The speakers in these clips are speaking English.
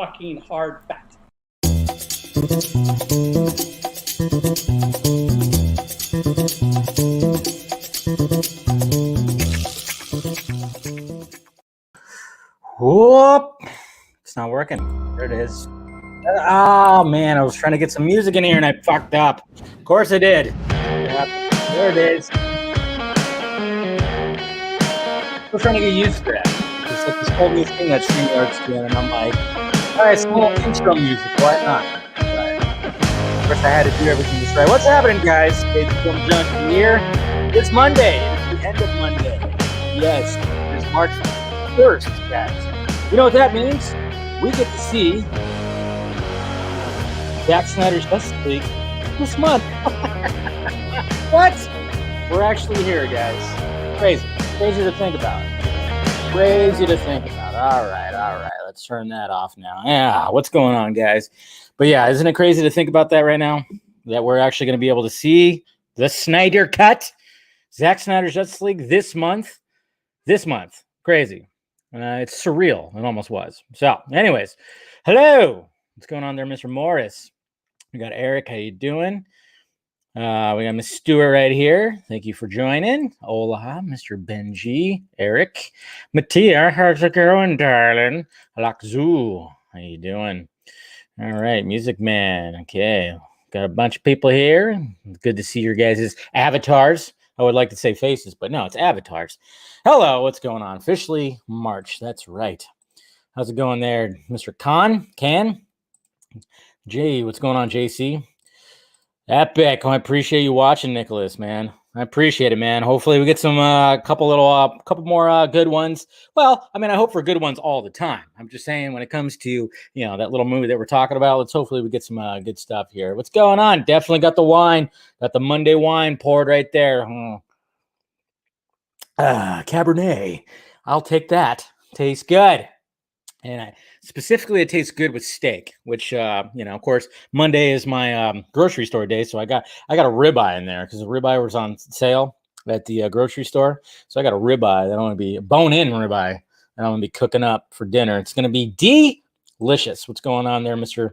fucking hard fact. Whoop! It's not working. There it is. Oh man, I was trying to get some music in here and I fucked up. Of course I did. Yep. There it is. Still trying to get used to that. It's like this whole new thing that StreamYard's doing, and I'm like, all right, some little intro music, why not? But of course I had to do everything just right. What's happening, guys? It's Film Junkie here. It's Monday. It's the end of Monday. Yes, it's March 1st, guys. You know what that means? We get to see Zack Snyder's Justice League this month. What? We're actually here, guys. Crazy to think about. Crazy to think about. All right. Let's turn that off now. Yeah, what's going on, guys? But yeah, isn't it crazy to think about that right now? That we're actually going to be able to see the Snyder Cut, Zack Snyder's Justice League this month. Crazy. It's surreal. It almost was. So, anyways, hello. What's going on there, Mr. Morris? We got Eric. How you doing? We got Miss Stewart right here. Thank you for joining. Hola, Mr. Benji, Eric, Mattia. How's it going, darling? Lakzu. How you doing? All right, Music Man. Okay, got a bunch of people here. Good to see your guys' avatars. I would like to say faces, but no, it's avatars. Hello, what's going on? Officially March. That's right. How's it going there, Mr. Can? Jay, what's going on, JC? Epic. I appreciate you watching, Nicholas, man. I appreciate it, man. Hopefully we get some couple more good ones. Well, I mean, I hope for good ones all the time. I'm just saying when it comes to, that little movie that we're talking about, let's hopefully we get some good stuff here. What's going on? Definitely got the wine. Got the Monday wine poured right there. Cabernet. I'll take that. Tastes good. And specifically, it tastes good with steak, which, of course, Monday is my grocery store day. So I got a ribeye in there because the ribeye was on sale at the grocery store. So I got a ribeye that I'm going to be bone-in ribeye that I'm going to be cooking up for dinner. It's going to be delicious. What's going on there, Mr.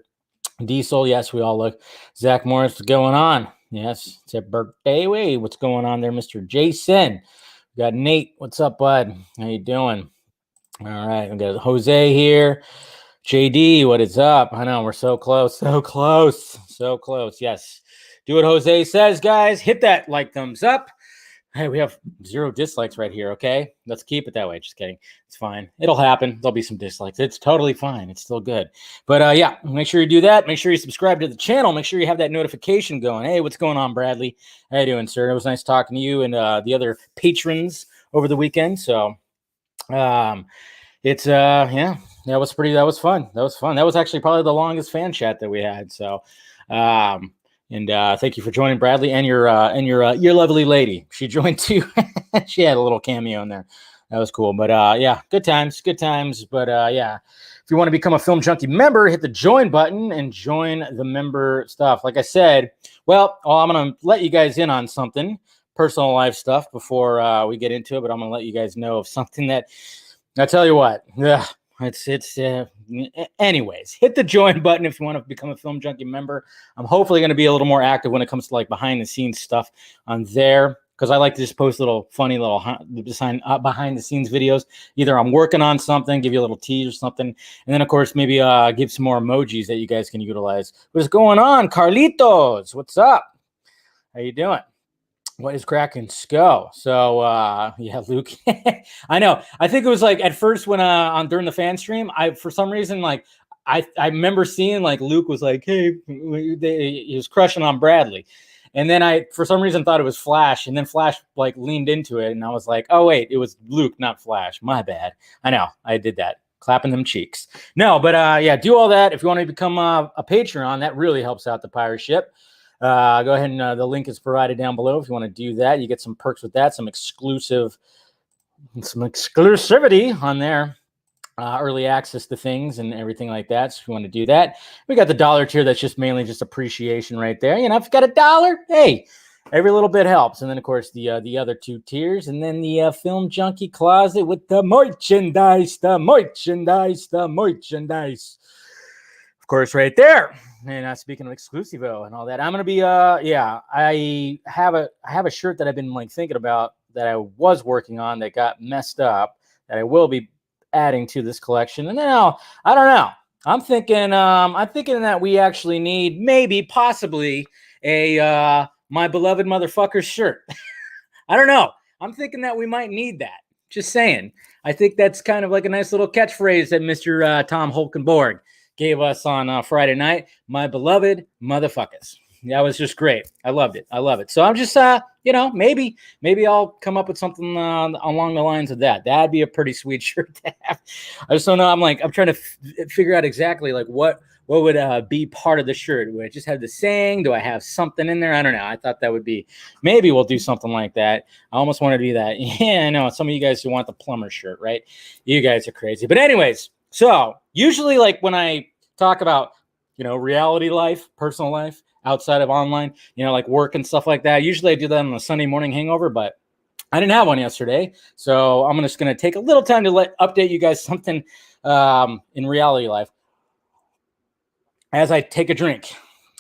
Diesel? Yes, we all look. Zach Morris, what's going on? Yes, it's a birthday. Wait, what's going on there, Mr. Jason? We got Nate. What's up, bud? How you doing? All right, we got Jose here. JD, what is up? I know we're so close. Yes. Do what Jose says, guys. Hit that like thumbs up. Hey, we have 0 dislikes right here, okay? Let's keep it that way. Just kidding. It's fine. It'll happen. There'll be some dislikes. It's totally fine. It's still good. But yeah, make sure you do that. Make sure you subscribe to the channel. Make sure you have that notification going. Hey, what's going on, Bradley? How you doing, sir? It was nice talking to you and the other patrons over the weekend. So, it's that was fun. That was actually probably the longest fan chat that we had. So, thank you for joining, Bradley, and your lovely lady. She joined too. She had a little cameo in there. That was cool. But good times. But if you want to become a Film Junkie member, hit the join button and join the member stuff. Like I said, I'm gonna let you guys in on something, personal life stuff, before we get into it. But I'm gonna let you guys know of something that I tell you what. Anyways, hit the join button if you want to become a Film Junkie member. I'm hopefully going to be a little more active when it comes to like behind the scenes stuff on there, because I like to just post funny little behind the scenes videos. Either I'm working on something, give you a little tease or something, and then of course maybe give some more emojis that you guys can utilize. What's going on, Carlitos? What's up? How you doing? What is cracking, Sco? So Luke. I know. I think it was like at first when during the fan stream, for some reason I remember seeing like Luke was like, hey, he was crushing on Bradley. And then I for some reason thought it was Flash, and then Flash like leaned into it, and I was like, oh wait, it was Luke, not Flash. My bad. I know. I did that. Clapping them cheeks. No, but do all that. If you want to become a Patreon, that really helps out the pirate ship. Go ahead and the link is provided down below if you want to do that. You get some perks with that, some exclusivity on there, early access to things and everything like that. So if you want to do that, we got the $1 tier. That's just mainly just appreciation right there. If you got $1, hey, every little bit helps. And then of course the other 2 tiers, and then the Film Junkie closet with the merchandise. course, right there. And speaking of Exclusivo and all that, I'm gonna be I have a shirt that I've been like thinking about that I was working on that got messed up that I will be adding to this collection. And now I don't know. I'm thinking that we actually need maybe possibly a My Beloved Motherfuckers shirt. I don't know. I'm thinking that we might need that. Just saying. I think that's kind of like a nice little catchphrase that Mr. Tom Holkenborg gave us on Friday night. My beloved motherfuckers. That was just great. I loved it. I love it. So I'm just, maybe I'll come up with something along the lines of that. That'd be a pretty sweet shirt to have. I just don't know. I'm trying to figure out exactly like what would be part of the shirt. Would I just have the saying? Do I have something in there? I don't know. I thought that would be, maybe we'll do something like that. I almost want to do that. Yeah, I know. Some of you guys who want the plumber shirt, right? You guys are crazy. But anyways, so usually like when I talk about, reality life, personal life, outside of online, like work and stuff like that. Usually I do that on a Sunday morning hangover, but I didn't have one yesterday. So I'm just going to take a little time to update you guys something in reality life. As I take a drink,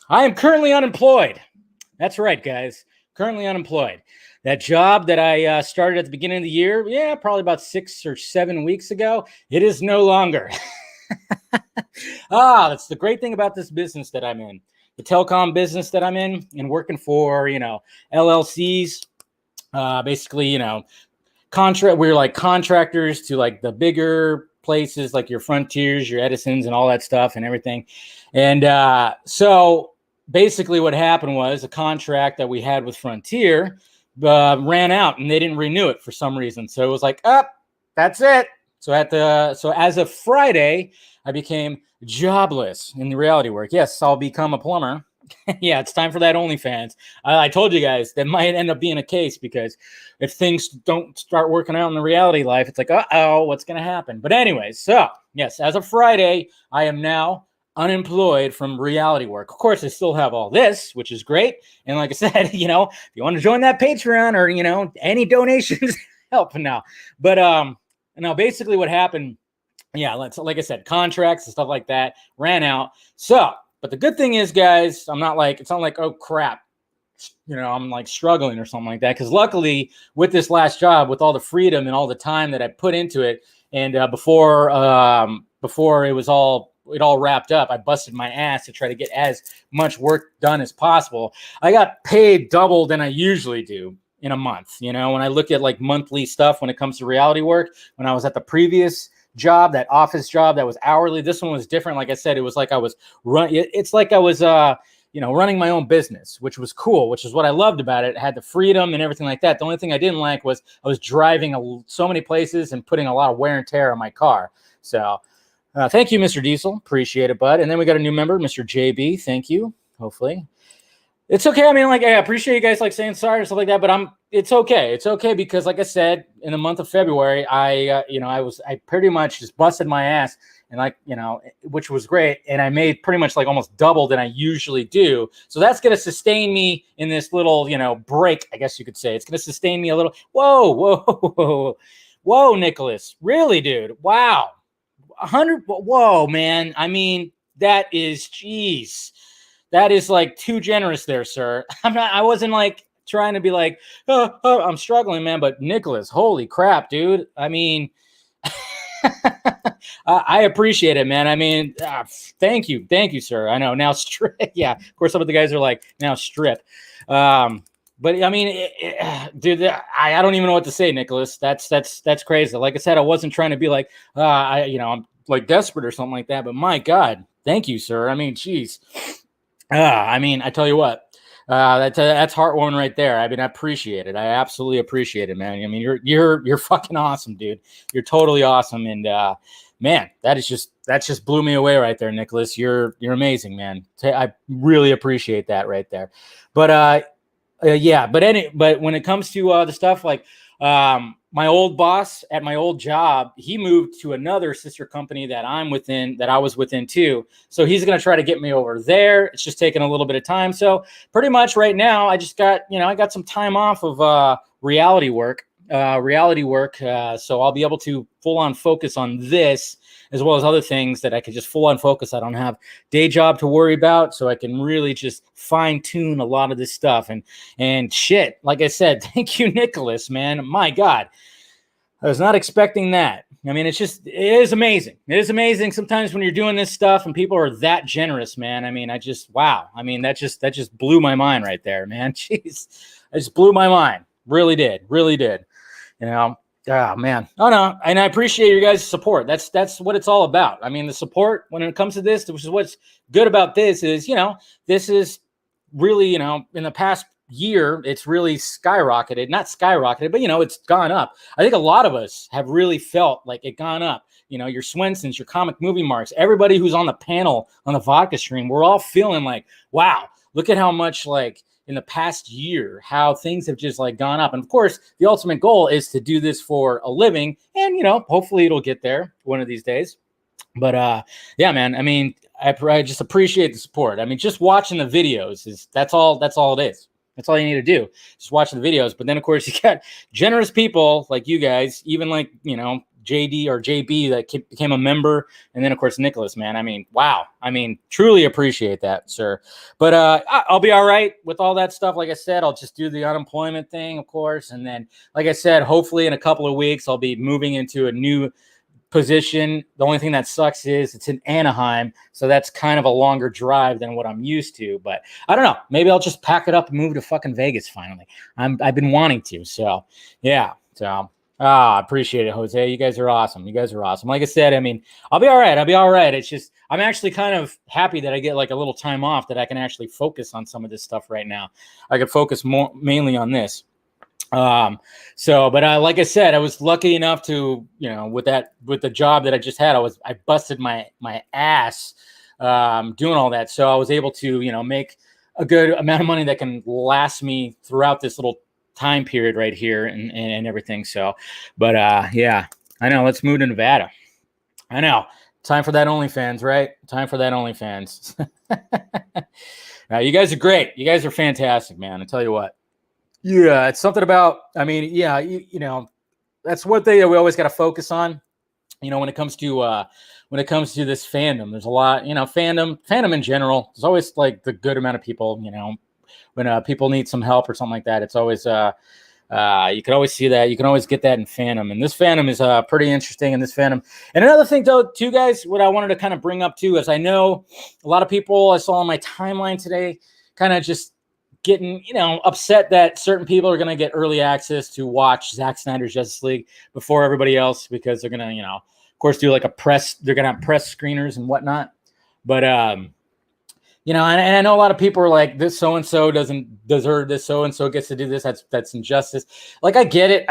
I am currently unemployed. That's right, guys. Currently unemployed. That job that I started at the beginning of the year, probably about 6 or 7 weeks ago, it is no longer. That's the great thing about this business that I'm in. The telecom business that I'm in and working for, LLCs, basically, we're like contractors to like the bigger places like your Frontiers, your Edisons and all that stuff and everything. And so basically what happened was a contract that we had with Frontier ran out and they didn't renew it for some reason. So it was like, that's it. So as of Friday, I became jobless in the reality work. Yes, I'll become a plumber. Yeah, it's time for that OnlyFans. I told you guys that might end up being a case because if things don't start working out in the reality life, it's like, what's going to happen? But anyways, so yes, as of Friday, I am now unemployed from reality work. Of course, I still have all this, which is great. And like I said, if you want to join that Patreon or, any donations help now. But now basically what happened, like I said, contracts and stuff like that ran out. So, but the good thing is, guys, it's not like, oh crap, I'm like struggling or something like that. Because luckily with this last job, with all the freedom and all the time that I put into it, and before it all wrapped up, I busted my ass to try to get as much work done as possible. I got paid double than I usually do in a month. When I look at like monthly stuff when it comes to reality work, when I was at the previous job, that office job that was hourly, this one was different. Like I said, it was like I was running my own business, which was cool, which is what I loved about it. It had the freedom and everything like that. The only thing I didn't like was I was driving so many places and putting a lot of wear and tear on my car. So thank you, Mr. Diesel. Appreciate it, bud. And then we got a new member, Mr. JB. Thank you. Hopefully. It's okay. I mean, like, I appreciate you guys like saying sorry or stuff like that, but it's okay. It's okay because, like I said, in the month of February, I pretty much just busted my ass and which was great. And I made pretty much like almost double than I usually do. So that's going to sustain me in this little, break, I guess you could say. It's going to sustain me a little. Whoa, Nicholas. Really, dude. Wow. 100. Whoa, man. I mean, that is, geez. That is like too generous there, sir. I wasn't like trying to be like, I'm struggling, man. But Nicholas, holy crap, dude. I mean, I appreciate it, man. I mean, thank you, sir. I know now strip. Yeah, of course, some of the guys are like now strip. But I mean, dude, I don't even know what to say, Nicholas. That's crazy. Like I said, I wasn't trying to be like, I'm like desperate or something like that. But my God, thank you, sir. I mean, geez. I mean, I tell you what, that's heartwarming right there. I mean, I appreciate it. I absolutely appreciate it, man. I mean, you're fucking awesome, dude. You're totally awesome. And, man, that just blew me away right there, Nicholas. You're amazing, man. I really appreciate that right there. But, but when it comes to, the stuff like, my old boss at my old job, he moved to another sister company that I was within too. So he's going to try to get me over there. It's just taking a little bit of time. So pretty much right now, I just got, I got some time off of reality work. reality work. So I'll be able to full on focus on this as well as other things that I could just full on focus. I don't have day job to worry about. So I can really just fine tune a lot of this stuff and shit. Like I said, thank you, Nicholas, man. My God. I was not expecting that. I mean, it is amazing. It is amazing sometimes when you're doing this stuff and people are that generous, man. I mean, wow. I mean, that just blew my mind right there, man. Jeez. It just blew my mind. Really did. Really did. You know, oh man. Oh no. And I appreciate your guys' support. That's what it's all about. I mean, the support when it comes to this, which is what's good about this is, this is really, in the past year, it's really skyrocketed. Not skyrocketed, but it's gone up. I think a lot of us have really felt like it gone up. Your Swensons, your Comic Movie Marks, everybody who's on the panel on the vodka stream, we're all feeling like, wow, look at how much like in the past year, how things have just like gone up. And of course, the ultimate goal is to do this for a living. And, hopefully it'll get there one of these days. But yeah, man, I mean, I just appreciate the support. I mean, just watching the videos that's all it is. That's all you need to do. Just watch the videos. But then, of course, you got generous people like you guys, even like, JD or JB that became a member. And then, of course, Nicholas, man. I mean, wow. I mean, truly appreciate that, sir. But I'll be all right with all that stuff. Like I said, I'll just do the unemployment thing, of course. And then, like I said, hopefully in a couple of weeks, I'll be moving into a new position. The only thing that sucks is it's in Anaheim, so that's kind of a longer drive than what I'm used to. But I don't know. Maybe I'll just pack it up and move to fucking Vegas finally. I've been wanting to. So yeah. So I appreciate it, Jose. You guys are awesome. Like I said, I mean, I'll be all right. It's just I'm actually kind of happy that I get like a little time off that I can actually focus on some of this stuff right now. I could focus mainly on this. But like I said, I was lucky enough to, with the job that I just had, I busted my ass, doing all that. So I was able to, make a good amount of money that can last me throughout this little time period right here and everything. So, but, yeah, I know. Let's move to Nevada. I know. Time for that OnlyFans, right? Time for that OnlyFans. Now, you guys are great. You guys are fantastic, man. I tell you what. Yeah, it's something about, I mean, yeah, that's what we always got to focus on, when it comes to this fandom. There's a lot, fandom in general. There's always like the good amount of people, when people need some help or something like that. It's always, you can always see that. You can always get that in fandom. And this fandom is pretty interesting in this fandom. And another thing, though, too, guys, what I wanted to kind of bring up, too, is I know a lot of people I saw on my timeline today kind of just getting, upset that certain people are going to get early access to watch Zack Snyder's Justice League before everybody else because they're going to, of course, do like they're going to have press screeners and whatnot. But, and I know a lot of people are like, this so-and-so doesn't deserve this, so-and-so gets to do this. That's injustice. Like, I get it.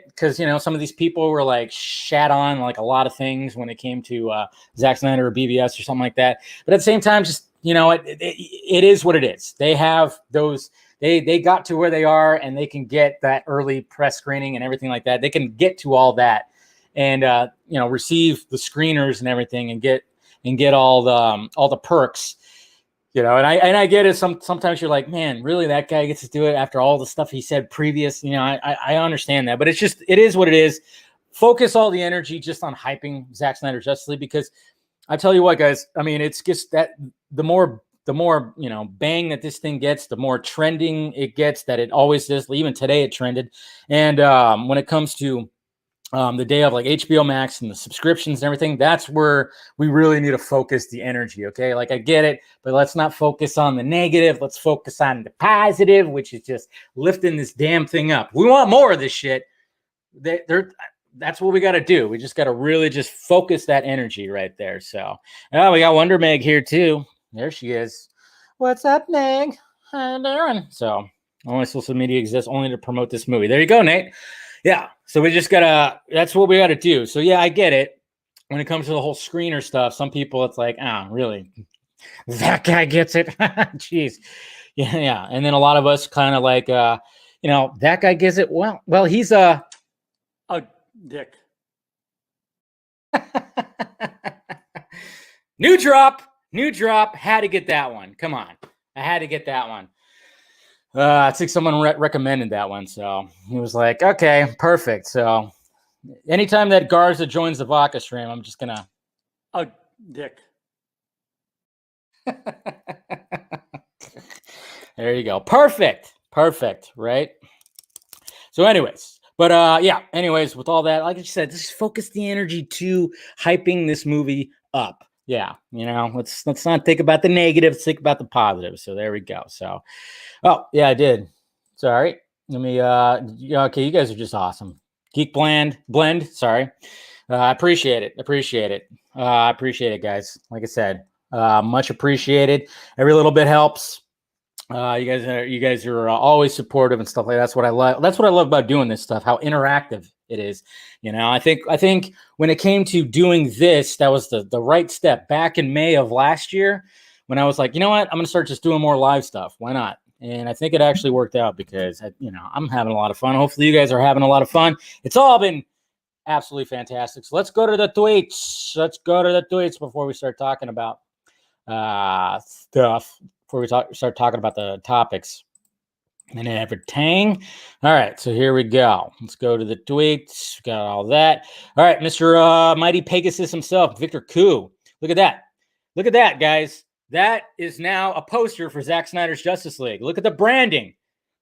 Because, some of these people were like shat on like a lot of things when it came to Zack Snyder or BVS or something like that. But at the same time, just, it is what it is. They have those, they got to where they are and they can get that early press screening and everything like that. They can get to all that and, receive the screeners and everything and get all the perks, and I get it. Sometimes you're like, man, really, that guy gets to do it after all the stuff he said previous. I understand that, but it is what it is. Focus all the energy just on hyping Zack Snyder's Justice League because I tell you what, guys, I mean, it's just that the more, bang that this thing gets, the more trending it gets that it always is. Even today it trended. And when it comes to the day of like HBO Max and the subscriptions and everything, that's where we really need to focus the energy. Okay. Like I get it, but let's not focus on the negative. Let's focus on the positive, which is just lifting this damn thing up. We want more of this shit. That's what we got to do. We just got to really just focus that energy right there. So, we got Wonder Meg here too. There she is. What's up, Meg? How you doing? So, all my social media exists only to promote this movie. There you go, Nate. Yeah. So we just gotta. That's what we got to do. So yeah, I get it. When it comes to the whole screener stuff, some people it's like, really, that guy gets it. Jeez. Yeah. And then a lot of us kind of like, that guy gets it. Well, he's a dick. New drop. Had to get that one. Come on. I had to get that one. I think someone recommended that one, so he was like, "Okay, perfect." So, anytime that Garza joins the vodka stream, I'm just gonna. Oh, Dick. There you go. Perfect. Right? So, anyways, but yeah, anyways, with all that, like I said, just focus the energy to hyping this movie up. Yeah, let's not think about the negatives, think about the positives. So there we go. So, oh yeah, I did. Sorry. Let me okay, you guys are just awesome. Geek blend, sorry. I appreciate it. I appreciate it, guys. Like I said, much appreciated. Every little bit helps. You guys are always supportive and stuff like that. That's what I love. That's what I love about doing this stuff. How interactive it is. I think when it came to doing this, that was the right step. Back in May of last year, when I was like, you know what, I'm gonna start just doing more live stuff. Why not? And I think it actually worked out because I'm having a lot of fun. Hopefully, you guys are having a lot of fun. It's all been absolutely fantastic. So let's go to the tweets. Before we start talking about stuff. Before we start talking about the topics and everything. All right, so here we go. Let's go to the tweets. Got all that. All right, Mr. Mighty Pegasus himself, Victor Koo. Look at that, guys. That is now a poster for Zack Snyder's Justice League. Look at the branding.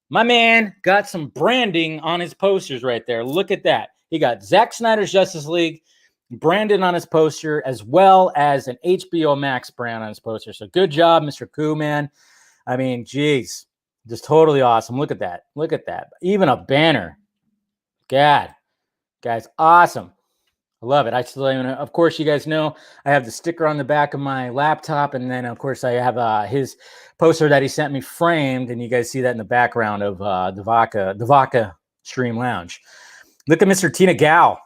My man got some branding on his posters right there. Look at that. He got Zack Snyder's Justice League branded on his poster, as well as an HBO Max brand on his poster. So good job, Mr. Koo, man. I mean, geez, just totally awesome. Look at that. Even a banner. God, guys, awesome. I love it. Of course, you guys know I have the sticker on the back of my laptop, and then of course I have his poster that he sent me framed, and you guys see that in the background of the Vodka Stream Lounge. Look at Mr. Tina Gal.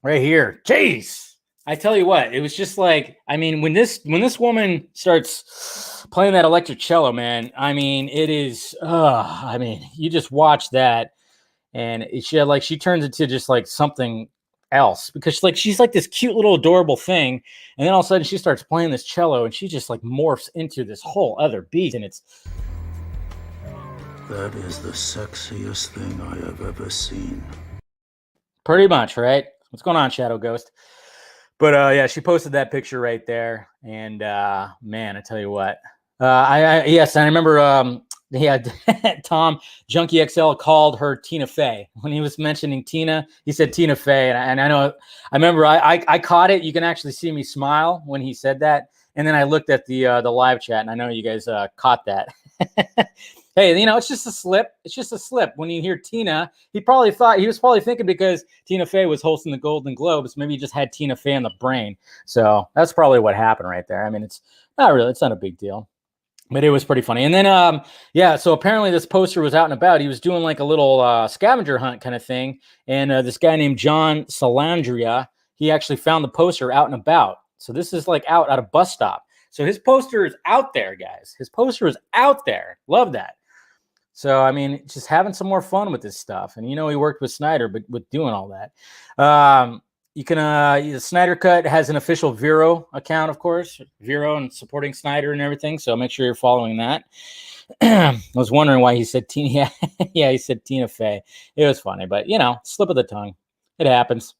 Right here. Jeez. I tell you what, it was just like, I mean, when this woman starts playing that electric cello, man, I mean, it is, I mean, you just watch that and she turns into just like something else because she's like this cute little adorable thing. And then all of a sudden she starts playing this cello and she just like morphs into this whole other beast. And that is the sexiest thing I have ever seen. Pretty much, right? What's going on, Shadow Ghost? But yeah, she posted that picture right there, and man, I tell you what, yes, and I remember, Tom Junkie XL called her Tina Fey when he was mentioning Tina. He said Tina Fey, and I know, I remember, I caught it. You can actually see me smile when he said that, and then I looked at the live chat, and I know you guys caught that. Hey, it's just a slip. It's just a slip. When you hear Tina, he was probably thinking because Tina Fey was hosting the Golden Globes, maybe he just had Tina Fey in the brain. So that's probably what happened right there. I mean, it's not a big deal, but it was pretty funny. And then, yeah, so apparently this poster was out and about. He was doing like a little scavenger hunt kind of thing. And this guy named John Salandria, he actually found the poster out and about. So this is like out at a bus stop. So his poster is out there, guys. His poster is out there. Love that. So, I mean, just having some more fun with this stuff. And, he worked with Snyder, but with doing all that. You can, the Snyder Cut has an official Vero account, of course. Vero and supporting Snyder and everything. So make sure you're following that. I was wondering why he said Tina. Yeah, he said Tina Fey. It was funny, but, slip of the tongue. It happens.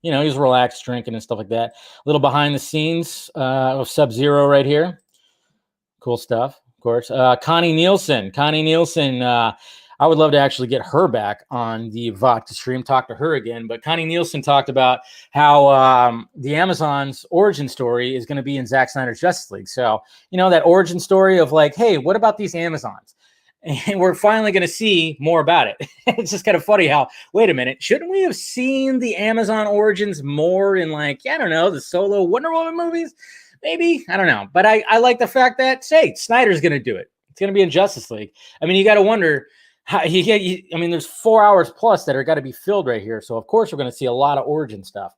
He was relaxed drinking and stuff like that. A little behind the scenes of Sub-Zero right here. Cool stuff. Of course, Connie Nielsen. I would love to actually get her back on the Vodka stream, talk to her again. But Connie Nielsen talked about how the Amazon's origin story is going to be in Zack Snyder's Justice League. So, that origin story of like, hey, what about these Amazons? And we're finally going to see more about it. It's just kind of funny how, wait a minute, shouldn't we have seen the Amazon origins more in like, I don't know, the solo Wonder Woman movies? Maybe, I don't know. But I like the fact that, say, Snyder's going to do it. It's going to be in Justice League. I mean, you got to wonder how I mean, there's 4 hours plus that are got to be filled right here. So, of course, we're going to see a lot of origin stuff.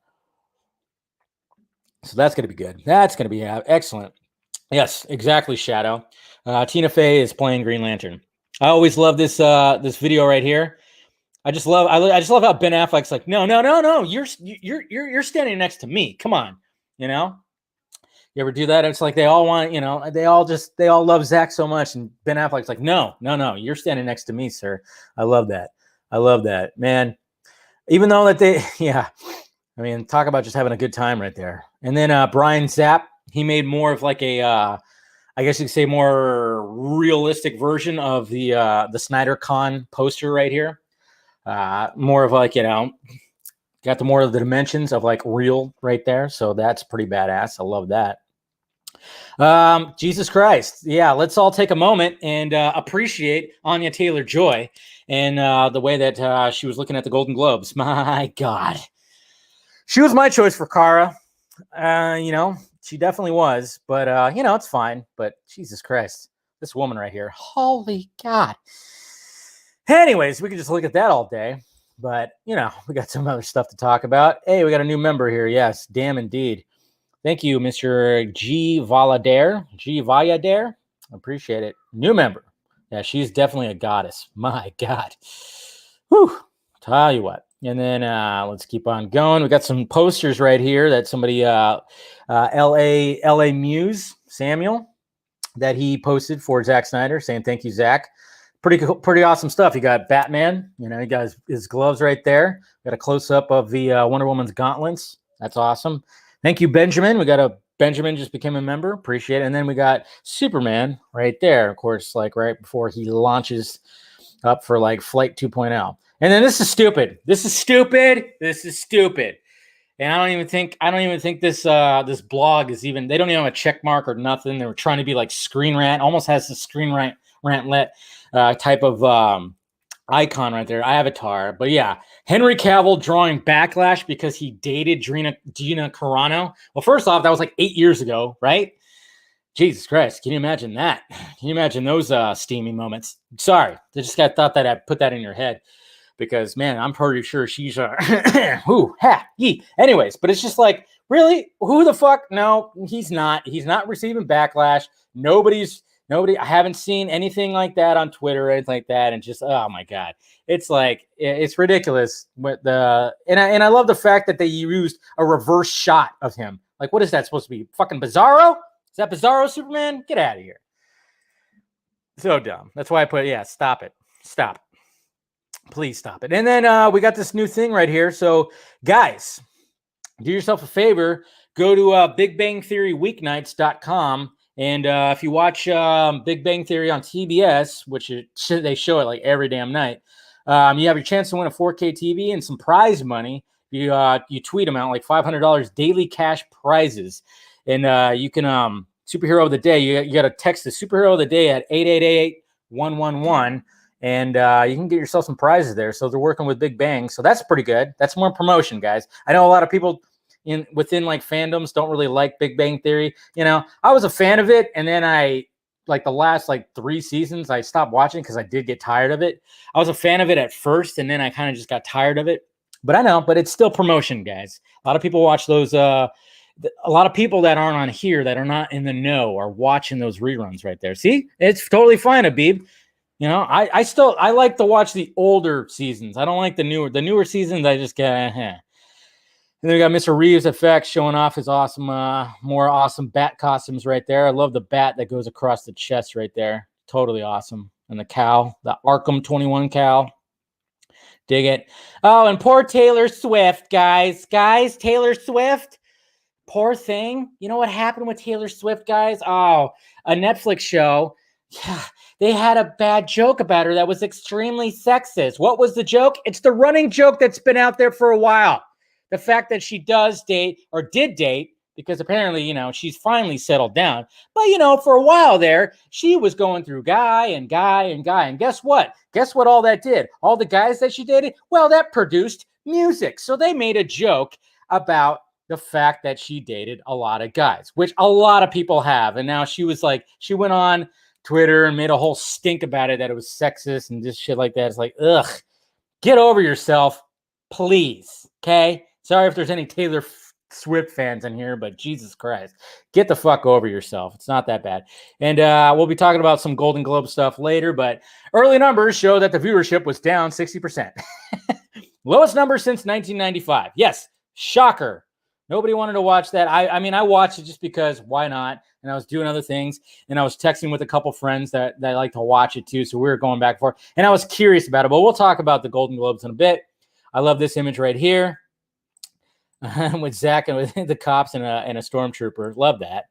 So that's going to be good. That's going to be excellent. Yes, exactly, Shadow. Tina Fey is playing Green Lantern. I always love this this video right here. I just love how Ben Affleck's like, no, you're standing next to me. Come on, You ever do that? It's like they all want, they all love Zack so much, and Ben Affleck's like, no, you're standing next to me, sir. I love that, man. Even though that they, yeah, I mean, talk about just having a good time right there. And then Brian Zapp, he made more of like a, I guess you could say, more realistic version of the Snyder Con poster right here. More of like, got the more of the dimensions of like real right there. So that's pretty badass. I love that. Jesus Christ. Yeah, let's all take a moment and appreciate Anya Taylor-Joy and the way that she was looking at the Golden Globes. My God. She was my choice for Kara. She definitely was. But, it's fine. But Jesus Christ. This woman right here. Holy God. Anyways, we could just look at that all day. But, we got some other stuff to talk about. Hey, we got a new member here. Yes, damn indeed. Thank you, Mr. G. Valladaire. Appreciate it. New member. Yeah, she's definitely a goddess. My God. Whew. Tell you what. And then let's keep on going. We got some posters right here that somebody, LA Muse, Samuel, that he posted for Zack Snyder saying, thank you, Zack. Pretty awesome stuff. You got Batman, he got his gloves right there. Got a close-up of the Wonder Woman's gauntlets. That's awesome. Thank you, Benjamin. We got Benjamin just became a member. Appreciate it. And then we got Superman right there, of course, like right before he launches up for like Flight 2.0. And then this is stupid. And I don't even think this this blog is even, they don't even have a check mark or nothing. They were trying to be like Screen Rant, almost has the Screen Rantlet type of icon right there, avatar. But yeah, Henry Cavill drawing backlash because he dated Gina Carano. Well, first off, that was like 8 years ago, right? Jesus Christ, can you imagine that? Can you imagine those steamy moments? Sorry, I just thought that I'd put that in your head. Because, man, I'm pretty sure she's Anyways, but it's just like, really? Who the fuck? No, he's not. He's not receiving backlash. Nobody. I haven't seen anything like that on Twitter or anything like that. And just, oh my God. It's like, it's ridiculous. And I love the fact that they used a reverse shot of him. Like, what is that supposed to be? Fucking Bizarro? Is that Bizarro Superman? Get out of here. So dumb. That's why I put, stop it. Stop. Please stop it. And then we got this new thing right here. So, guys, do yourself a favor. Go to bigbangtheoryweeknights.com. And if you watch Big Bang Theory on TBS, which they show it like every damn night, you have your chance to win a 4K TV and some prize money. You tweet them out like $500 daily cash prizes. And you can, Superhero of the Day, you got to text the Superhero of the Day at 888-111. And you can get yourself some prizes there. So they're working with Big Bang. So that's pretty good. That's more promotion, guys. I know a lot of people within like fandoms don't really like Big Bang Theory. I was a fan of it. And then the last 3 seasons, I stopped watching because I did get tired of it. I was a fan of it at first. And then I kind of just got tired of it. But I know, but it's still promotion, guys. A lot of people watch those. A lot of people that aren't on here that are not in the know are watching those reruns right there. See, it's totally fine, Abib. I like to watch the older seasons. I don't like the newer seasons. I just get, And then we got Mr. Reeves Effects showing off his awesome, more awesome bat costumes right there. I love the bat that goes across the chest right there. Totally awesome. And the cow, the Arkham 21 cow. Dig it. Oh, and poor Taylor Swift, guys. Taylor Swift. Poor thing. You know what happened with Taylor Swift, guys? Oh, a Netflix show. Yeah, they had a bad joke about her that was extremely sexist. What was the joke? It's the running joke that's been out there for a while. The fact that she does date or did date, because apparently, she's finally settled down. But, for a while there, she was going through guy and guy and guy. And guess what? Guess what all that did? All the guys that she dated, well, that produced music. So they made a joke about the fact that she dated a lot of guys, which a lot of people have. And now she went on Twitter and made a whole stink about it, that it was sexist and just shit like that. It's like, ugh, get over yourself, please. Okay. Sorry if there's any Taylor Swift fans in here, but Jesus Christ, get the fuck over yourself. It's not that bad. And we'll be talking about some Golden Globe stuff later, but early numbers show that the viewership was down 60%. Lowest number since 1995. Yes. Shocker. Nobody wanted to watch that. I mean, I watched it just because why not? And I was doing other things, and I was texting with a couple friends that like to watch it too. So we were going back and forth, and I was curious about it. But we'll talk about the Golden Globes in a bit. I love this image right here with Zach and with the cops and a stormtrooper. Love that.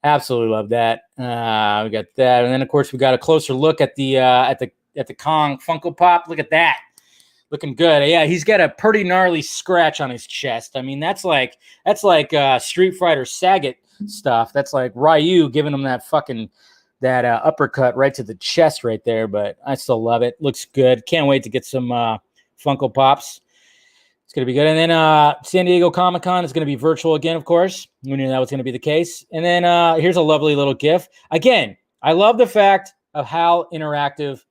Absolutely love that. We got that, and then of course we got a closer look at the Kong Funko Pop. Look at that. Looking good. Yeah, he's got a pretty gnarly scratch on his chest. I mean, that's like Street Fighter Sagat stuff. That's like Ryu giving him that uppercut right to the chest right there. But I still love it. Looks good. Can't wait to get some Funko Pops. It's going to be good. And then San Diego Comic-Con is going to be virtual again, of course. We knew that was going to be the case. And then here's a lovely little GIF. Again, I love the fact of how interactive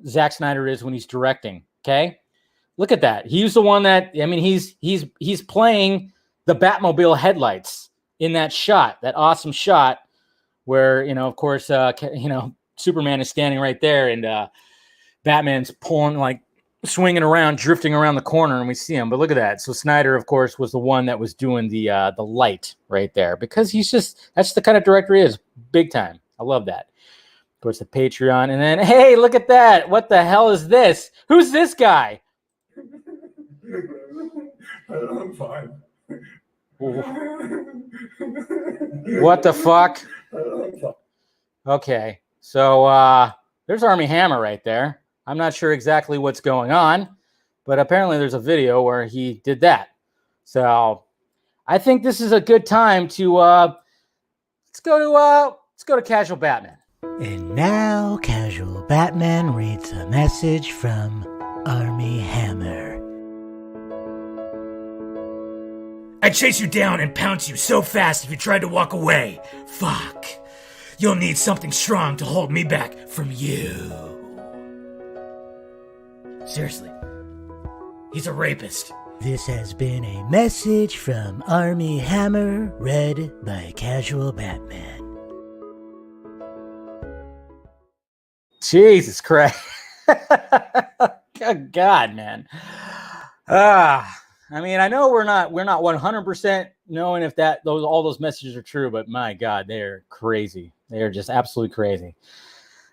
Zack Snyder is when he's directing. Okay? Look at that. He's the one that, I mean, he's playing the Batmobile headlights in that shot, that awesome shot where, of course, Superman is standing right there and Batman's swinging around, drifting around the corner, and we see him. But look at that. So Snyder, of course, was the one that was doing the light right there because that's the kind of director he is, big time. I love that. Of course, the Patreon. And then, hey, look at that. What the hell is this? Who's this guy? I'm fine. What the fuck? Okay, so there's Armie Hammer right there. I'm not sure exactly what's going on, but apparently there's a video where he did that. So I think this is a good time to let's go to Casual Batman. And now Casual Batman reads a message from Armie Hammer. I'd chase you down and pounce you so fast if you tried to walk away. Fuck. You'll need something strong to hold me back from you. Seriously. He's a rapist. This has been a message from Armie Hammer, read by Casual Batman. Jesus Christ. Good God, man. I mean, I know we're not 100% knowing if all those messages are true, but my God, they're crazy. They are just absolutely crazy.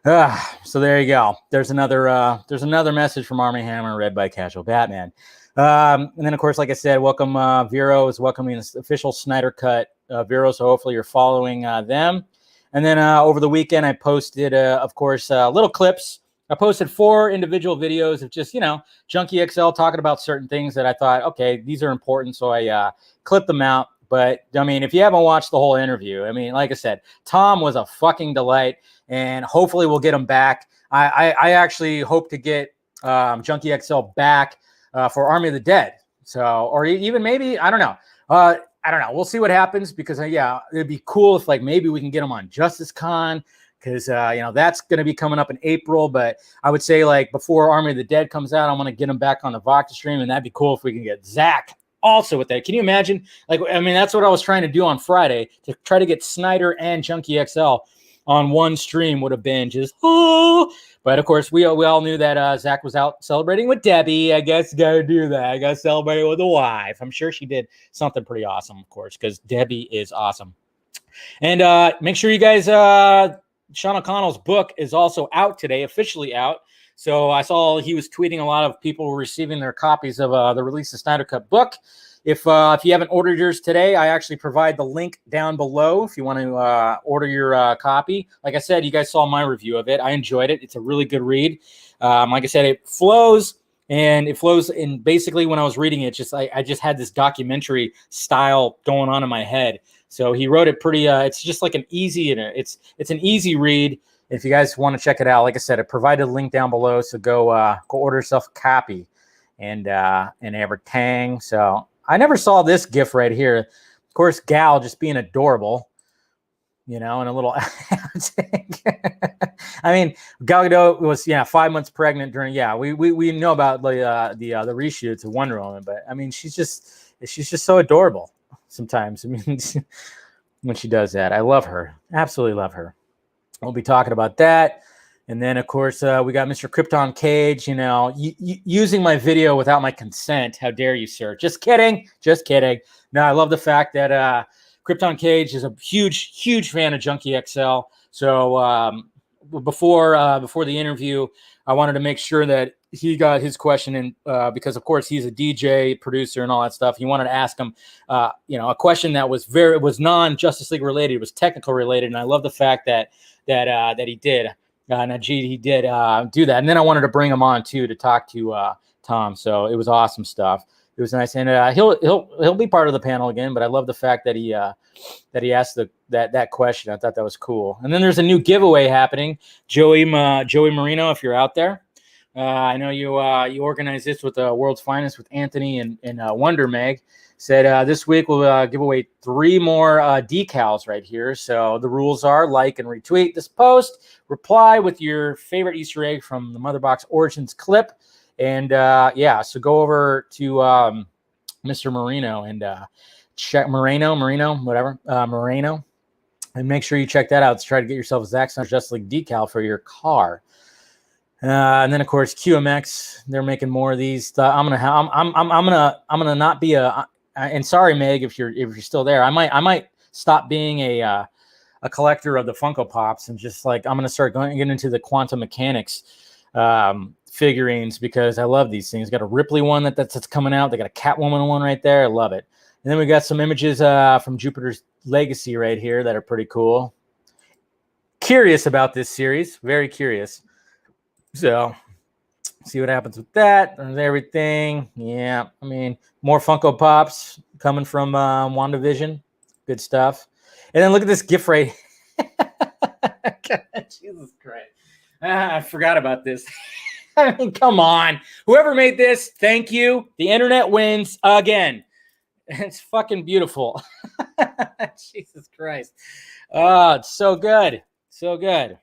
So there you go. There's another message from Armie Hammer, read by Casual Batman. And then, of course, like I said, welcome. Vero is welcoming the official Snyder Cut Vero, so hopefully you're following them. And then over the weekend, I posted, of course, little clips. I posted 4 individual videos of just, Junkie XL talking about certain things that I thought, okay, these are important. So I clipped them out. But, I mean, if you haven't watched the whole interview, I mean, like I said, Tom was a fucking delight. And hopefully we'll get him back. I actually hope to get Junkie XL back for Army of the Dead. So, or even maybe, I don't know. I don't know. We'll see what happens because, it'd be cool if, maybe we can get him on Justice Con. Because, that's going to be coming up in April. But I would say, before Army of the Dead comes out, I want to get him back on the Vodka stream. And that'd be cool if we can get Zach also with that. Can you imagine? That's what I was trying to do on Friday. To try to get Snyder and Junkie XL on one stream would have been just, oh. But, of course, we all knew that Zach was out celebrating with Debbie. I guess you got to do that. I got to celebrate with the wife. I'm sure she did something pretty awesome, of course, because Debbie is awesome. And make sure you guys... Sean O'Connell's book is also out today, officially out. So I saw he was tweeting a lot of people were receiving their copies of the release of Snyder Cut book. If you haven't ordered yours today, I actually provide the link down below if you want to order your copy. Like I said, you guys saw my review of it. I enjoyed it. It's a really good read. Like I said, it flows. And it flows in basically when I was reading it, I just had this documentary style going on in my head. So he wrote it pretty, it's just like it's an easy read. If you guys want to check it out, like I said, I provided a link down below. So go order yourself a copy and everything. So I never saw this GIF right here. Of course, Gal just being adorable, and a little, I mean, Gal Gadot was, 5 months pregnant during, we know about the reshoots of Wonder Woman, but I mean, she's just so adorable. Sometimes, I mean, when she does that, I love her. Absolutely love her. We'll be talking about that. And then, of course, we got Mr. Krypton Cage, you know, using my video without my consent. How dare you, sir? Just kidding. Just kidding. No, I love the fact that Krypton Cage is a huge fan of Junkie XL. So before the interview, I wanted to make sure that he got his question in because, of course, he's a DJ, producer, and all that stuff. He wanted to ask him, you know, a question that was non-Justice League related. It was technical related, and I love the fact that he did. Najee, he did do that, and then I wanted to bring him on too to talk to Tom. So it was awesome stuff. It was nice, and he'll be part of the panel again. But I love the fact that he asked that question. I thought that was cool. And then there's a new giveaway happening. Joey Marino, if you're out there, I know you organized this with the World's Finest with Anthony and Wonder Meg. Said this week we'll give away 3 more decals right here. So the rules are: like and retweet this post, reply with your favorite Easter egg from the Motherbox Origins clip, and yeah, so go over to Mr. Marino and check Moreno, whatever, Moreno, and make sure you check that out to try to get yourself a Zack Snyder Justice League decal for your car. And then of course QMX, they're making more of these. I'm gonna not be a. And sorry, Meg, if you're still there, I might stop being a collector of the Funko Pops and just like I'm gonna start getting into the quantum mechanics figurines because I love these things. Got a Ripley one that's coming out. They got a Catwoman one right there. I love it. And then we got some images from Jupiter's Legacy right here that are pretty cool. Curious about this series, very curious. So see what happens with that. There's everything. Yeah, I mean, more Funko Pops coming from WandaVision. Good stuff. And then look at this gift right. Jesus Christ. I forgot about this. I mean, come on. Whoever made this, thank you. The internet wins again. It's fucking beautiful. Jesus Christ. Oh, it's so good. So good.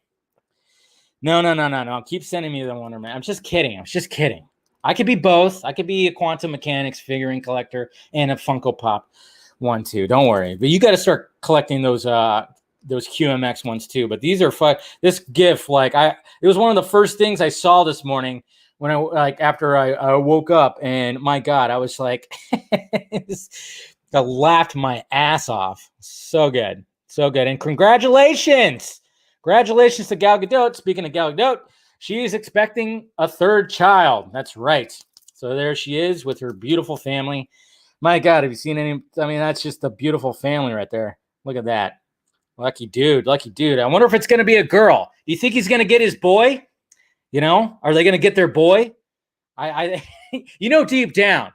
No. Keep sending me the Wonder Man. I'm just kidding. I could be both. I could be a quantum mechanics figurine collector and a Funko Pop one too. Don't worry. But you got to start collecting those QMX ones too. But these are fun. This GIF, it was one of the first things I saw this morning when after I woke up, and my God, I was like, I laughed my ass off. So good. And congratulations to Gal Gadot. Speaking of Gal Gadot, she is expecting a 3rd child. That's right. So there she is with her beautiful family. My God, have you seen any? I mean, that's just a beautiful family right there. Look at that. Lucky dude. I wonder if it's going to be a girl. Do you think he's going to get his boy? You know, are they going to get their boy? Deep down,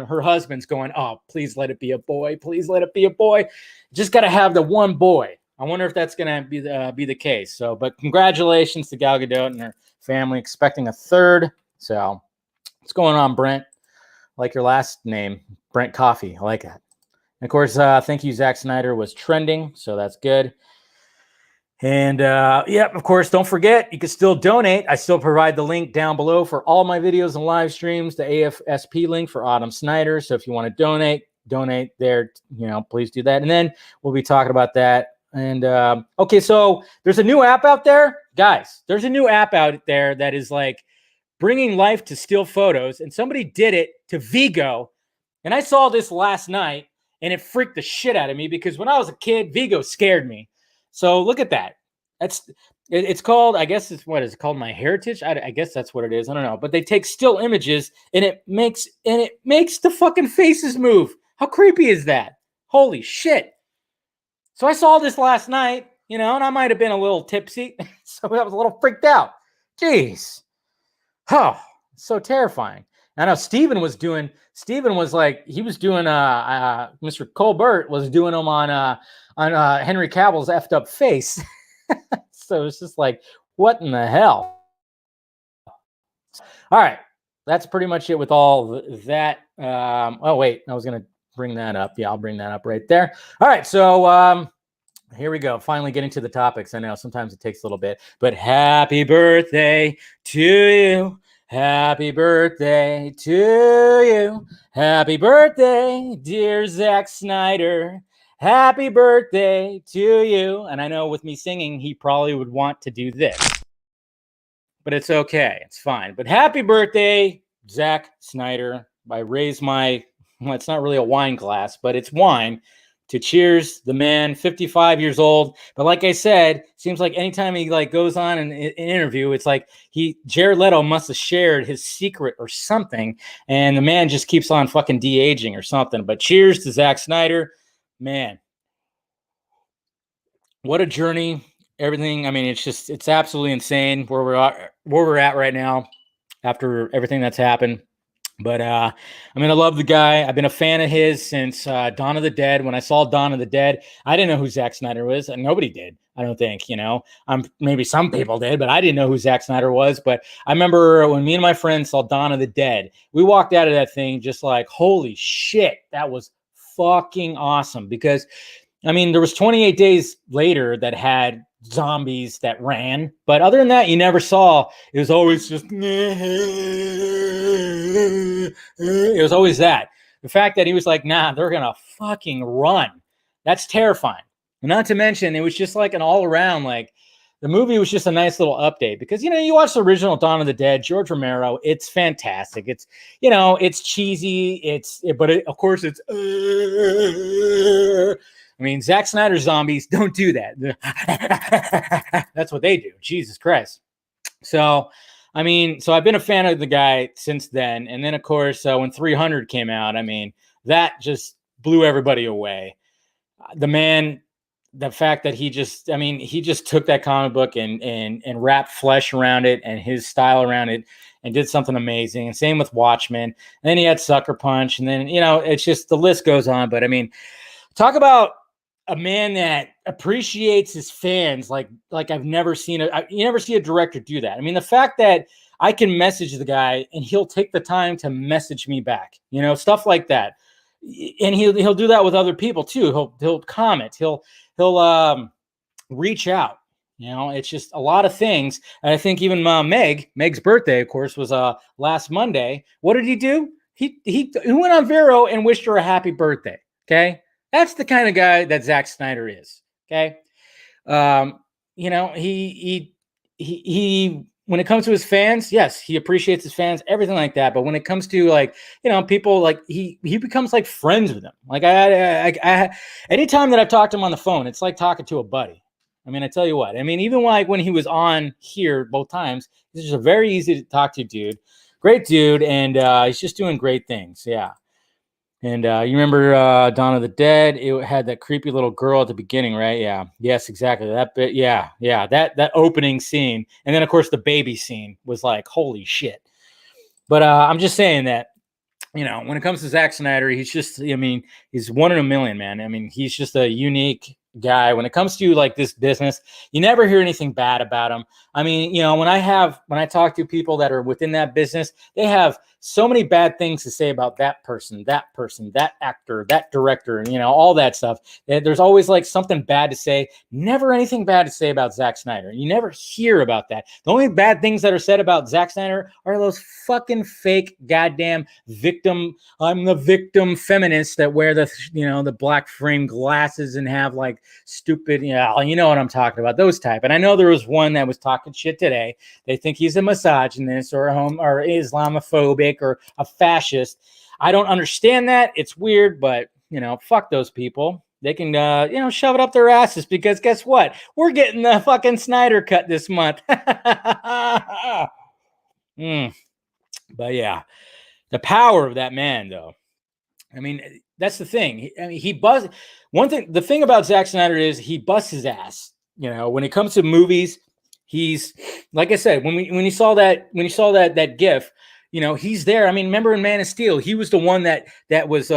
her husband's going, oh, please let it be a boy. Please let it be a boy. Just got to have the one boy. I wonder if that's going to be the case. So, but congratulations to Gal Gadot and her family expecting a 3rd. So, what's going on, Brent? I like your last name, Brent Coffee. I like that. And of course, thank you, Zack Snyder was trending, so that's good. And of course, don't forget, you can still donate. I still provide the link down below for all my videos and live streams, the AFSP link for Autumn Snyder. So if you want to donate there, please do that. And then we'll be talking about that. And okay, so there's a new app out there, guys. There's a new app out there that is like bringing life to still photos, and somebody did it to Vigo. And I saw this last night, and it freaked the shit out of me because when I was a kid, Vigo scared me. So look at that. It's called, I guess it's what is it called? My Heritage. I guess that's what it is. I don't know. But they take still images, and it makes the fucking faces move. How creepy is that? Holy shit. So I saw this last night, and I might have been a little tipsy, so I was a little freaked out. Jeez. Oh, so terrifying. I know Steven was doing, Mr. Colbert was doing them on Henry Cavill's effed up face. So it's just like, what in the hell? All right. That's pretty much it with all that. Oh, wait, I was going to bring that up. Yeah, I'll bring that up right there. All right. So here we go. Finally getting to the topics. I know sometimes it takes a little bit, but happy birthday to you. Happy birthday to you. Happy birthday, dear Zack Snyder. Happy birthday to you. And I know with me singing, he probably would want to do this. but it's okay. It's fine. But happy birthday, Zack Snyder. I raise my, well, it's not really a wine glass, but it's wine to cheers the man, 55 years old. But like I said, seems like anytime he like goes on an interview, it's like Jared Leto must have shared his secret or something, and the man just keeps on fucking de-aging or something. But cheers to Zack Snyder, man. What a journey. Everything. I mean, it's absolutely insane where we're at right now after everything that's happened. But I mean, I love the guy. I've been a fan of his since Dawn of the Dead. When I saw Dawn of the Dead, I didn't know who Zack Snyder was, and nobody did. I don't think, maybe some people did, but I didn't know who Zack Snyder was. But I remember when me and my friends saw Dawn of the Dead, we walked out of that thing just like, holy shit, that was fucking awesome. Because I mean, there was 28 Days Later that had zombies that ran, but other than that, you never saw. It was always just, it was always that. The fact that he was like, nah, they're gonna fucking run. That's terrifying. And not to mention, it was just like an all around, like, the movie was just a nice little update because, you watch the original Dawn of the Dead, George Romero, it's fantastic. It's, it's cheesy. Of course it's, I mean, Zack Snyder's zombies don't do that. That's what they do. Jesus Christ. So, I mean, I've been a fan of the guy since then. And then, of course, when 300 came out, I mean, that just blew everybody away. The man, the fact that he just took that comic book and wrapped flesh around it and his style around it and did something amazing. And same with Watchmen. And then he had Sucker Punch. And then, it's just, the list goes on. But I mean, talk about a man that appreciates his fans like I've never seen you never see a director do that. I mean, the fact that I can message the guy and he'll take the time to message me back, stuff like that. And he'll do that with other people too. He'll comment, he'll reach out. It's just a lot of things. And I think even Meg's birthday, of course, was last Monday. What did he do? He went on Vero and wished her a happy birthday. Okay. That's the kind of guy that Zack Snyder is. Okay. He when it comes to his fans, yes, he appreciates his fans, everything like that. But when it comes to people, like he becomes like friends with them. Like I anytime that I've talked to him on the phone, it's like talking to a buddy. I mean, I tell you what, I mean, even like when he was on here both times, he's just a very easy to talk to dude, great dude. And he's just doing great things. Yeah. And you remember Dawn of the Dead? It had that creepy little girl at the beginning, right? Yeah. Yes, exactly. That bit. Yeah. Yeah. That opening scene. And then, of course, the baby scene was like, holy shit. But I'm just saying that, when it comes to Zack Snyder, he's just, he's one in a million, man. I mean, he's just a unique guy. When it comes to like this business, you never hear anything bad about him. I mean, when I talk to people that are within that business, they have so many bad things to say about that person, that actor, that director, and all that stuff. There's always like something bad to say. Never anything bad to say about Zack Snyder. You never hear about that. The only bad things that are said about Zack Snyder are those fucking fake goddamn victim. I'm the victim feminists that wear the black frame glasses and have like stupid, you know what I'm talking about, those type. And I know there was one that was talking shit today. They think he's a misogynist or Islamophobic or a fascist. I don't understand that. It's weird, but fuck those people. They can shove it up their asses, because guess what? We're getting the fucking Snyder cut this month. But yeah, the power of that man, though. I mean, that's the thing. He busts. The thing about Zack Snyder is he busts his ass. When it comes to movies, he's, like I said, when you saw that GIF, he's there. I mean, remember in Man of Steel, he was the one that was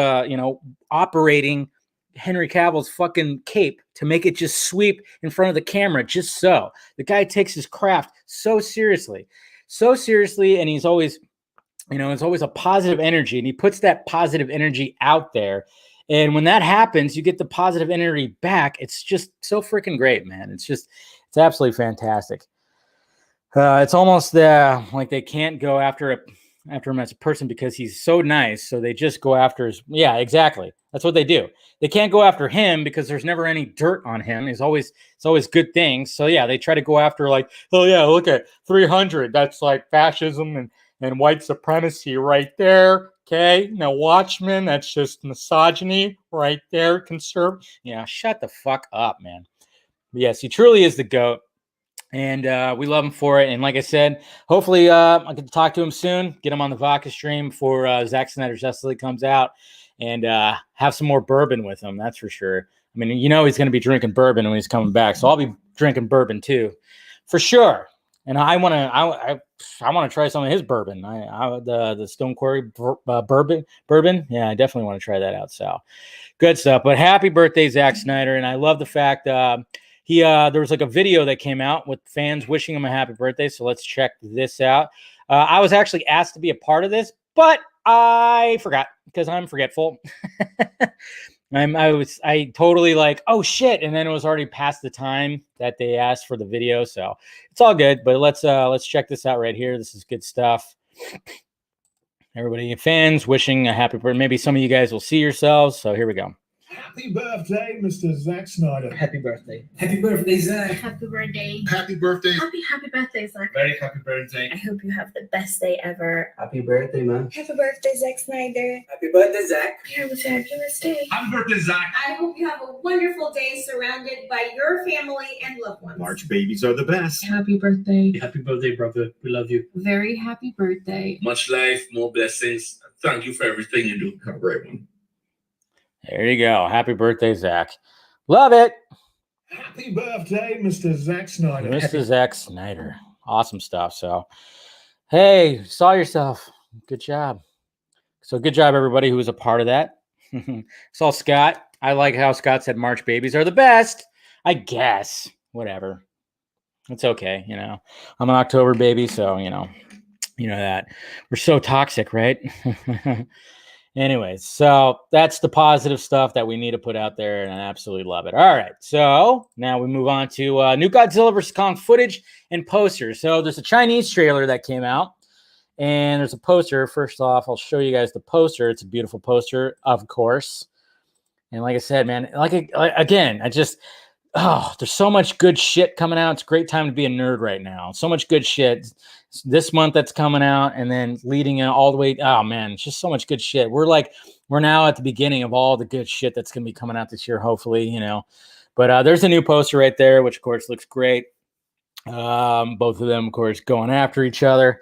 operating Henry Cavill's fucking cape to make it just sweep in front of the camera, just so. The guy takes his craft so seriously, and he's always, it's always a positive energy, and he puts that positive energy out there. And when that happens, you get the positive energy back. It's just so freaking great, man. It's absolutely fantastic. It's almost like they can't go after after him as a person because he's so nice. So they just go after his. Yeah, exactly. That's what they do. They can't go after him because there's never any dirt on him. It's always good things. So yeah, they try to go after like, oh yeah, look at 300. That's like fascism and white supremacy right there. Okay, now Watchmen, that's just misogyny right there. Yeah, shut the fuck up, man. But yes, he truly is the GOAT. And we love him for it. And like I said, hopefully I get to talk to him soon, get him on the vodka stream before Zack Snyder's Justice League comes out, and have some more bourbon with him. That's for sure. I mean, he's going to be drinking bourbon when he's coming back. So I'll be drinking bourbon too, for sure. And I want to try some of his bourbon. The Stone Quarry bourbon. Yeah, I definitely want to try that out. So good stuff. But happy birthday, Zack Snyder. And I love the fact there was like a video that came out with fans wishing him a happy birthday. So let's check this out. I was actually asked to be a part of this, but I forgot because I'm forgetful. I totally like, oh shit. And then it was already past the time that they asked for the video. So it's all good, but let's check this out right here. This is good stuff. Everybody, fans wishing a happy birthday. Maybe some of you guys will see yourselves. So here we go. Happy birthday, Mr. Zack Snyder. Happy birthday. Happy birthday, Zack. Happy birthday. Happy birthday. Happy birthday, Zack. Very happy birthday. I hope you have the best day ever. Happy birthday, man. Happy birthday, Zack Snyder. Happy birthday, Zack. Have a fabulous day. Happy birthday, Zack. I hope you have a wonderful day surrounded by your family and loved ones. March babies are the best. Happy birthday. Happy birthday, brother. We love you. Very happy birthday. Much life, more blessings. Thank you for everything you do. Have a great one. There you go. Happy birthday, Zack. Love it. Happy birthday, Mr. Zack Snyder. Mr. Zack Snyder. Awesome stuff. So, hey, saw yourself. Good job. So good job, everybody who was a part of that. Saw Scott. I like how Scott said March babies are the best. I guess. Whatever. It's okay. I'm an October baby, so, you know that. We're so toxic, right? Anyways, so that's the positive stuff that we need to put out there, and I absolutely love it. All right, so now we move on to new Godzilla vs. Kong footage and posters. So there's a Chinese trailer that came out, and there's a poster. First off, I'll show you guys the poster. It's a beautiful poster, of course. And like I said, man, there's so much good shit coming out. It's a great time to be a nerd right now. So much good shit this month that's coming out, and then leading in all the way. Oh man, it's just so much good shit. We're now at the beginning of all the good shit that's gonna be coming out this year, hopefully, But there's a new poster right there, which of course looks great. Both of them, of course, going after each other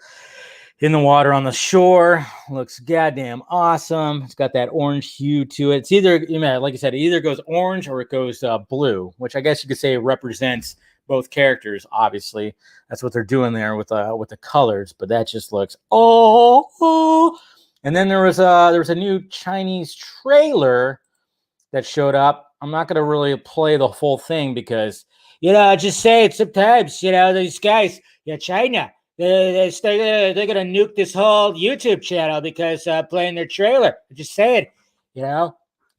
in the water on the shore. Looks goddamn awesome. It's got that orange hue to it. It's either, like I said, it either goes orange or it goes blue, which I guess you could say represents both characters. Obviously, that's what they're doing there with the colors. But that just looks oh. And then there was a new Chinese trailer that showed up. I'm not gonna really play the whole thing because just say it sometimes. These guys, China. They're going to nuke this whole YouTube channel because playing their trailer. Just say it,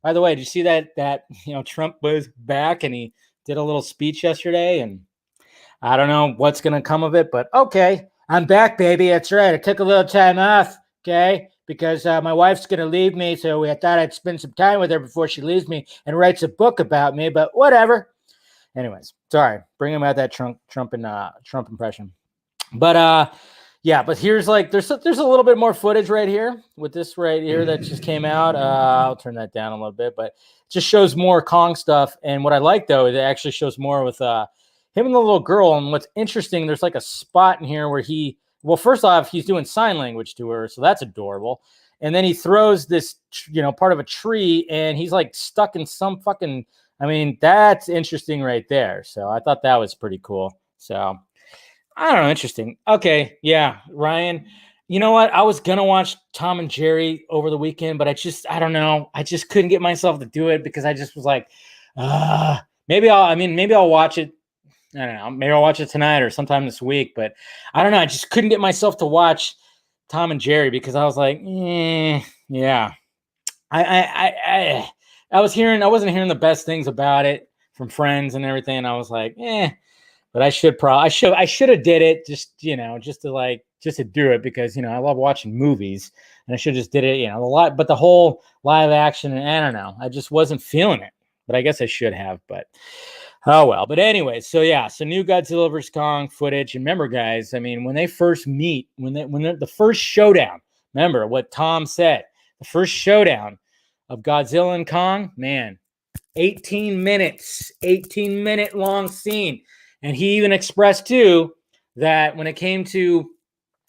By the way, did you see that Trump was back and he did a little speech yesterday? And I don't know what's going to come of it, but okay. I'm back, baby. That's right. I took a little time off, okay, because my wife's going to leave me. So I thought I'd spend some time with her before she leaves me and writes a book about me, but whatever. Anyways, sorry. Bring him out that Trump impression. But but here's there's a little bit more footage right here with this right here that just came out. I'll turn that down a little bit, but it just shows more Kong stuff. And what I like though is it actually shows more with him and the little girl. And what's interesting, there's like a spot in here where first off, he's doing sign language to her, so that's adorable. And then he throws this part of a tree, and he's like stuck in some fucking. I mean, that's interesting right there. So I thought that was pretty cool. So. I don't know. Interesting. Okay. Yeah. Ryan, you know what? I was going to watch Tom and Jerry over the weekend, but I don't know. I just couldn't get myself to do it because I just was like, maybe I'll watch it. I don't know. Maybe I'll watch it tonight or sometime this week, but I don't know. I just couldn't get myself to watch Tom and Jerry because I was like, yeah. I wasn't hearing the best things about it from friends and everything. And I was like, But I should have did it just to do it because I love watching movies and I should just did it a lot. But the whole live action, and I don't know, I just wasn't feeling it. But I guess I should have. But oh well. But anyway, so new Godzilla vs Kong footage. And remember, guys, I mean, when they first meet, when they're the first showdown. Remember what Tom said. The first showdown of Godzilla and Kong, man, 18 minute long scene. And he even expressed too that when it came to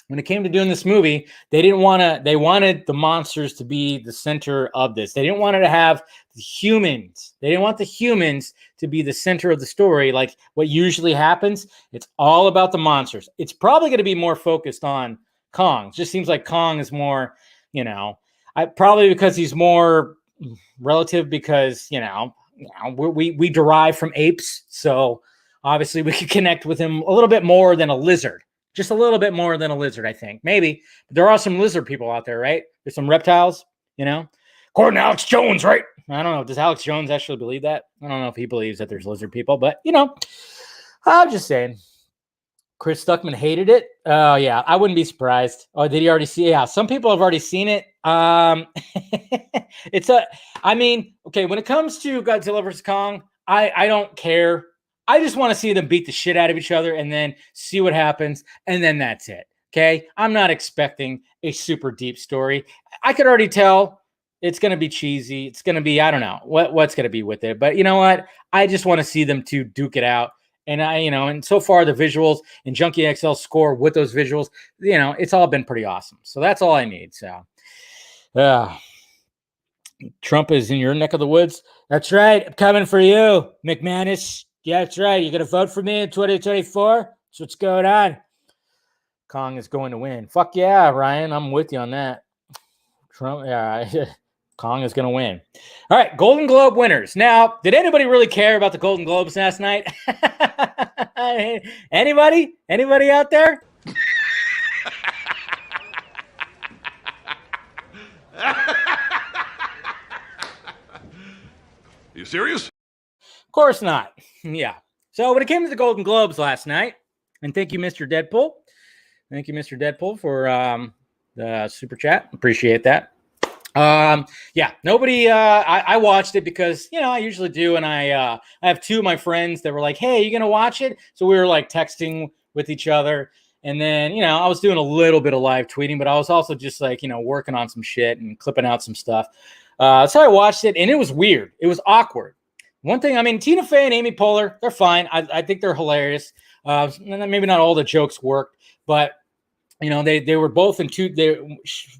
doing this movie, they wanted the monsters to be the center of this. They didn't want to have the humans. They didn't want the humans to be the center of the story like what usually happens. It's all about the monsters. It's probably going to be more focused on Kong. It just seems like Kong is more, probably because he's more relative because, we derive from apes. So obviously we could connect with him a little bit more than a lizard. Just a little bit more than a lizard, I think. Maybe. But there are some lizard people out there, right? There's some reptiles, According to Alex Jones, right? I don't know. Does Alex Jones actually believe that? I don't know if he believes that there's lizard people, but, I'm just saying. Chris Stuckman hated it. Oh, yeah. I wouldn't be surprised. Oh, did he already see it? Yeah. Some people have already seen it. Okay, when it comes to Godzilla vs. Kong, I don't care. I just want to see them beat the shit out of each other and then see what happens. And then that's it. Okay. I'm not expecting a super deep story. I could already tell it's going to be cheesy. It's going to be, I don't know what's going to be with it, but you know what? I just want to see them two duke it out. And and so far the visuals and Junkie XL score with those visuals, it's all been pretty awesome. So that's all I need. So, Trump is in your neck of the woods. That's right. I'm coming for you, McManus. Yeah, that's right. You're going to vote for me in 2024? That's what's going on. Kong is going to win. Fuck yeah, Ryan. I'm with you on that. Trump, Kong is going to win. All right, Golden Globe winners. Now, did anybody really care about the Golden Globes last night? Anybody? Anybody out there? You serious? Of course not. Yeah. So when it came to the Golden Globes last night, and thank you, Mr. Deadpool. Thank you, Mr. Deadpool, for the super chat. Appreciate that. Nobody, I watched it because, I usually do. And I have two of my friends that were like, hey, you going to watch it? So we were like texting with each other. And then, I was doing a little bit of live tweeting, but I was also just like, working on some shit and clipping out some stuff. So I watched it and it was weird. It was awkward. One thing, Tina Fey and Amy Poehler, they're fine. I think they're hilarious. Maybe not all the jokes worked, but they were both in two.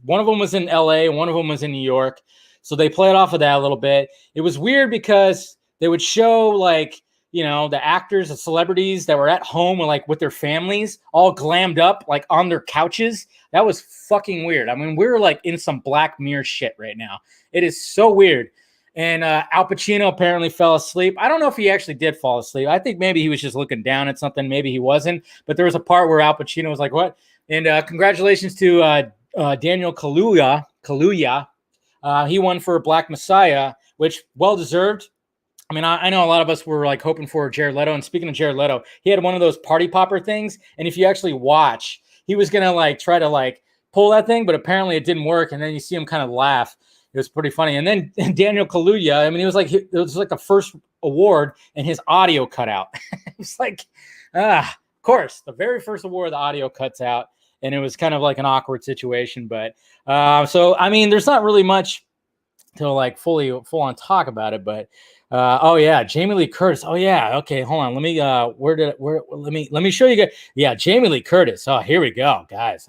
One of them was in LA, one of them was in New York. So they played off of that a little bit. It was weird because they would show the actors, the celebrities that were at home with their families all glammed up, on their couches. That was fucking weird. We're in some Black Mirror shit right now. It is so weird. And Al Pacino apparently fell asleep. I don't know if he actually did fall asleep. I think maybe he was just looking down at something. Maybe he wasn't. But there was a part where Al Pacino was like, what? And congratulations to Daniel Kaluuya. He won for Black Messiah, which well-deserved. I know a lot of us were hoping for Jared Leto. And speaking of Jared Leto, he had one of those party popper things. And if you actually watch, he was going to try to pull that thing, but apparently it didn't work. And then you see him kind of laugh. It was pretty funny. And then Daniel Kaluuya, it was like the first award and his audio cut out. It was of course, the very first award, the audio cuts out. And it was kind of like an awkward situation. But there's not really much to full on talk about it. But Jamie Lee Curtis. Oh yeah. Okay. Hold on. Let me show you guys. Yeah. Jamie Lee Curtis. Oh, here we go, guys.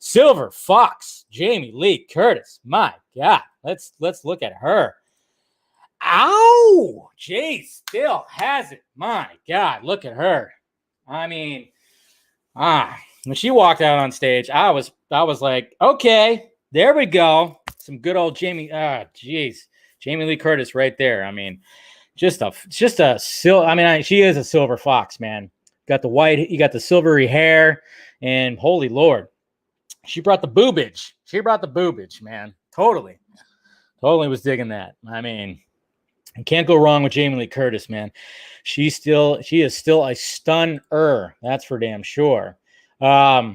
Silver Fox, Jamie Lee Curtis. My God. Let's look at her. Ow. Jay still has it. My God. Look at her. When she walked out on stage, I was like, okay, there we go. Some good old Jamie. Jamie Lee Curtis right there. She is a silver fox, man. Got the white, you got the silvery hair, and holy Lord, she brought the boobage. Man. Totally was digging that. And can't go wrong with Jamie Lee Curtis, man. She is still a stunner. That's for damn sure. Yeah,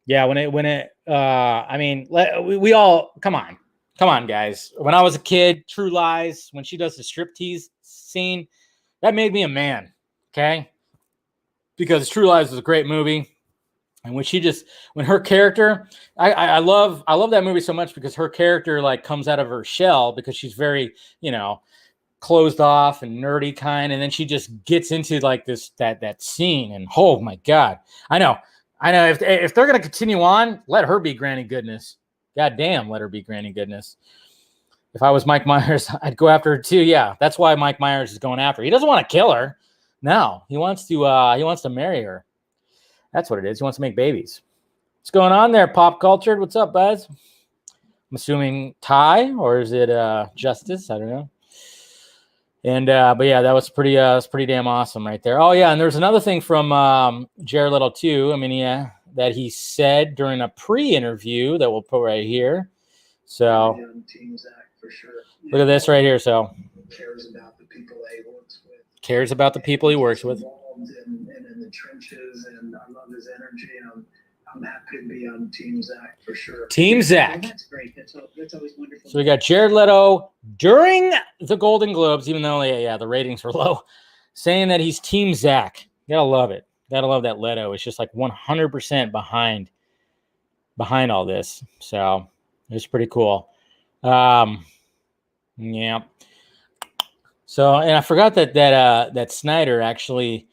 I mean, we all come on, guys. When I was a kid, True Lies, when she does the striptease scene, that made me a man. Okay, because True Lies was a great movie. And when her character, I love that movie so much because her character like comes out of her shell because she's very, closed off and nerdy kind. And then she just gets into like that scene and oh my God, I know if they're going to continue on, let her be Granny Goodness. God damn, let her be Granny Goodness. If I was Mike Myers, I'd go after her too. Yeah. That's why Mike Myers is going after her. He doesn't want to kill her. No, he wants to marry her. That's what it is. He wants to make babies. What's going on there, Pop Cultured? What's up, buzz? I'm assuming Ty, or is it Justice? I don't know. And but yeah, that was pretty damn awesome right there. Oh yeah, and there's another thing from Jared Leto too. I mean, that he said during a pre-interview that we'll put right here. So Team Zack for sure. Look at this right here. So Cares about the people he works with. Cares about the people he works with. Involved in the trenches, and I love his energy. I'm happy to be on Team Zack for sure. Team Zack. Well, that's great. That's always wonderful. So we got Jared Leto during the Golden Globes, even though the ratings were low, saying that he's Team Zack. Gotta love it. Gotta love that Leto. It's just like 100% behind all this. So it's pretty cool. Yeah. So, and I forgot that Snyder actually,